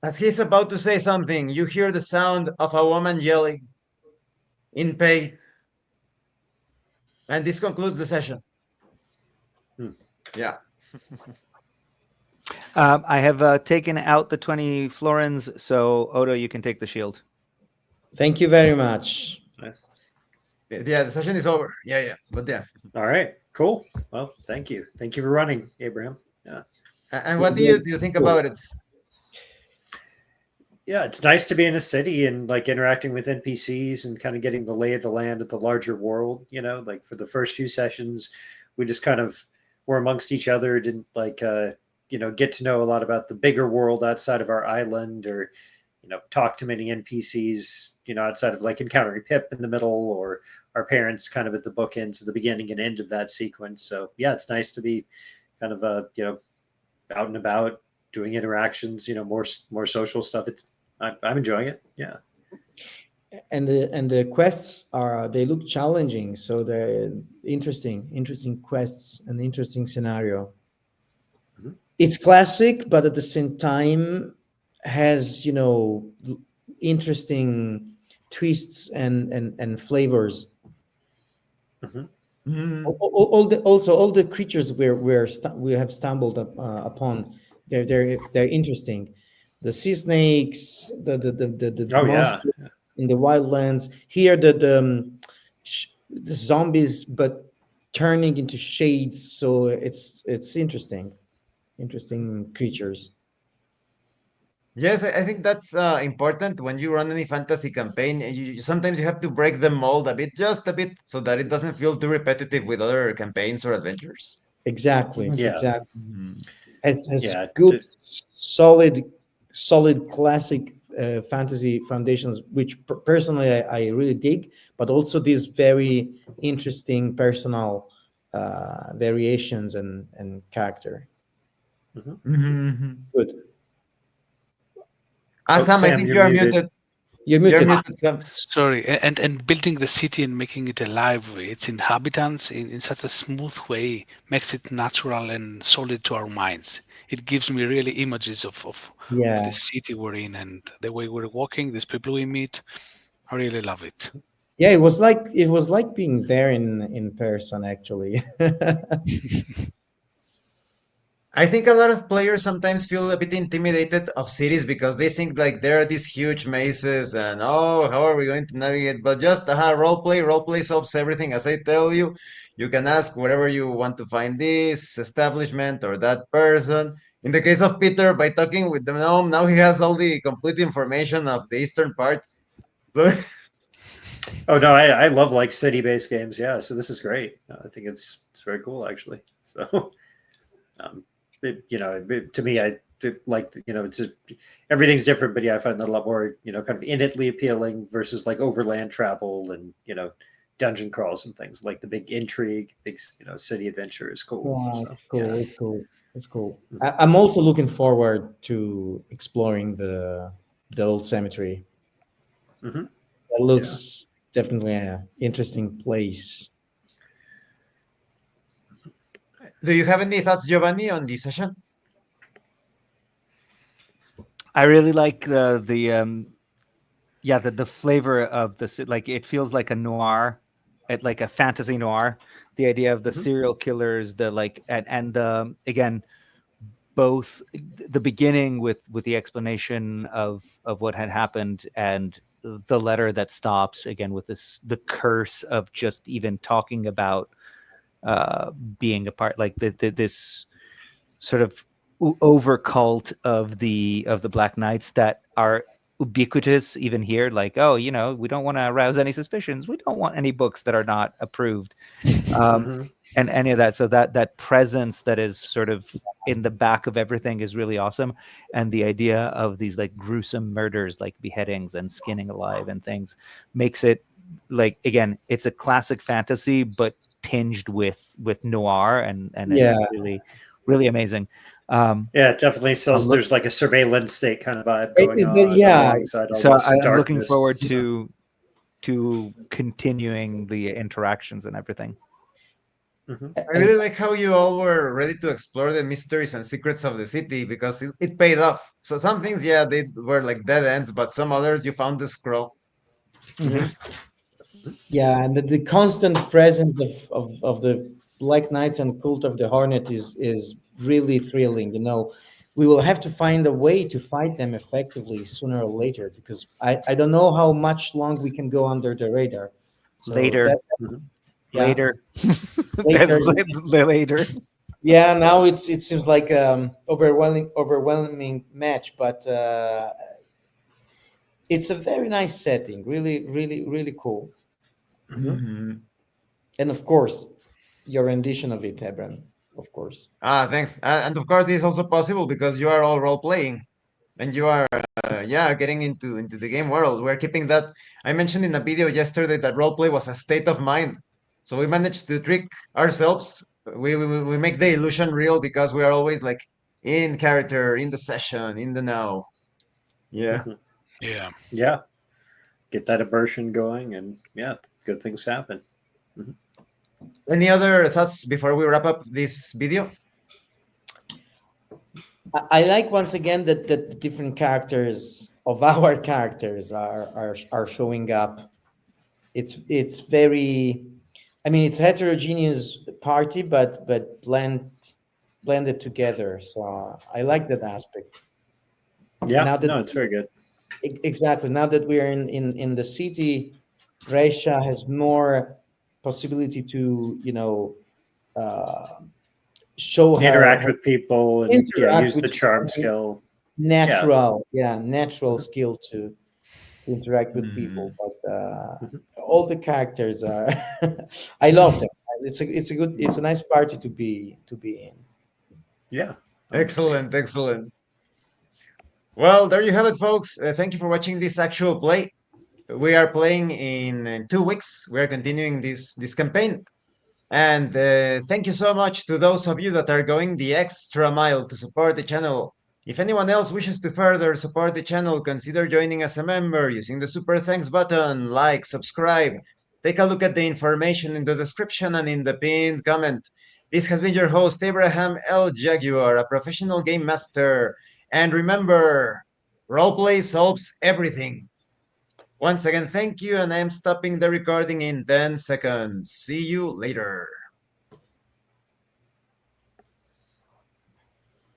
As he's about to say something, you hear the sound of a woman yelling in pain. And this concludes the session. Hmm. Yeah. I have taken out the 20 florins, so Odo, you can take the shield. Thank you very much. Nice. Yeah, the session is over. Yeah. But yeah. All right, cool. Well, thank you. Thank you for running, Abraham. Yeah. And what do you think about it? Yeah, it's nice to be in a city and like interacting with NPCs and kind of getting the lay of the land of the larger world. Like for the first few sessions, we just kind of were amongst each other, didn't get to know a lot about the bigger world outside of our island, or talk to many NPCs, outside of like encountering Pip in the middle, or our parents kind of at the bookends of the beginning and end of that sequence. So yeah, it's nice to be kind of out and about doing interactions, more social stuff. I'm enjoying it. Yeah. And the quests they look challenging, so they're interesting quests, an interesting scenario. Mhm. It's classic, but at the same time has interesting twists and flavors. Mhm. All the creatures we have stumbled upon, they're interesting. The sea snakes, the Oh yeah. monsters in the wildlands. Here, the zombies, but turning into shades. So it's interesting creatures. Yes, I think that's important when you run any fantasy campaign. Sometimes you have to break the mold a bit, just a bit, so that it doesn't feel too repetitive with other campaigns or adventures. Exactly, Yeah. exactly. Mhm. Has Yeah. good, solid classic fantasy foundations, which personally I really dig, but also these very interesting personal variations and character. Mhm. Mhm. Good. Oh, Sam, I Sam, think you're you are muted. muted. You're You're muted. muted, Sam. Sorry, and building the city and making it alive, its inhabitants in such a smooth way makes it natural and solid to our minds. It gives me really images of the Yeah, city we're in and the way we're walking, these people we meet. I really love it. yeah. It was like being there in person, actually. I think a lot of players sometimes feel a bit intimidated of cities because they think like there are these huge mazes and oh, how are we going to navigate? But just role play solves everything. As I tell you, you can ask wherever you want to find this establishment or that person. In the case of Peter, by talking with the gnome, now he has all the complete information of the eastern part. So Oh no, I love like city-based games. Yeah, so this is great. I think it's very cool actually. So, to me, like it's just, everything's different, but yeah, I find that a lot more kind of innately appealing versus like overland travel and dungeon crawls and things like the big intrigue, big city adventure is cool. Yeah, So it's yeah. cool. It's cool. It's cool. Mhm. I'm also looking forward to exploring the old cemetery. Mhm. That Yeah. looks definitely an interesting place. do you have any thoughts, Giovanni, on this session? I really like the flavor of like it feels like a noir, like a fantasy noir. The idea of the Mhm. serial killers, the like, and again, both the beginning with the explanation of what had happened, and the letter that stops again with the curse of just even talking about being a part, like this sort of over cult of the Black Knights that are ubiquitous even here. Like, oh, we don't want to arouse any suspicions. We don't want any books that are not approved, um, Mhm. and any of that. So that presence that is sort of in the back of everything is really awesome. And the idea of these like gruesome murders, like beheadings and skinning alive and things, makes it like, again, it's a classic fantasy, but tinged with noir, and Yeah. it's really amazing. Yeah, it definitely I'm sells. look, There's like a surveillance state kind of vibe going on Yeah, alongside all so this I'm looking darkness. forward So, to continuing the interactions and everything. mhm. I really like how you all were ready to explore the mysteries and secrets of the city because it paid off. So some things, yeah, they were like dead ends, but some others you found the scroll. Mhm. Yeah. Yeah, and the constant presence of the Black Knights and Cult of the Hornet is really thrilling. You know, we will have to find a way to fight them effectively sooner or later because I don't know how much long we can go under the radar. So Later, that Mhm. yeah, later, there's later. later. Yeah, now it seems like overwhelming match, but it's a very nice setting. Really cool. Mhm. Mhm. And of course, your rendition of it, Hebron, of course. Ah, thanks. And of course, this is also possible because you are all role playing and you are, yeah, getting into the game world. We're keeping that. I mentioned in a video yesterday that role play was a state of mind. So we managed to trick ourselves. We make the illusion real because we are always like in character, in the session, in the now. Yeah. Mhm. Yeah. Yeah, get that immersion going, and yeah, good things happen. Mhm. Any other thoughts before we wrap up this video? I like once again that the different characters of our characters are showing up. It's very, I mean, it's heterogeneous party, but blended together. So I like that aspect. Yeah, Now that no, it's very good. exactly now that we are in the city, Brescia has more possibility to uh, show Interact her with people and yeah, interact, use the which is charm something skill. Yeah. natural, yeah, natural Mhm. skill to interact with people. Mm. But Mhm. all the characters are, I love them. It's a nice party to be in. Yeah, I agree. Excellent, excellent. Well, there you have it, folks. Thank you for watching this actual play. We are playing in 2 weeks. We are continuing this campaign. And thank you so much to those of you that are going the extra mile to support the channel. If anyone else wishes to further support the channel, consider joining as a member using the super thanks button, like, subscribe. Take a look at the information in the description and in the pinned comment. This has been your host, Abraham L. Jaguar, a professional game master. And remember, roleplay solves everything. Once again, thank you, and I am stopping the recording in 10 seconds. See you later.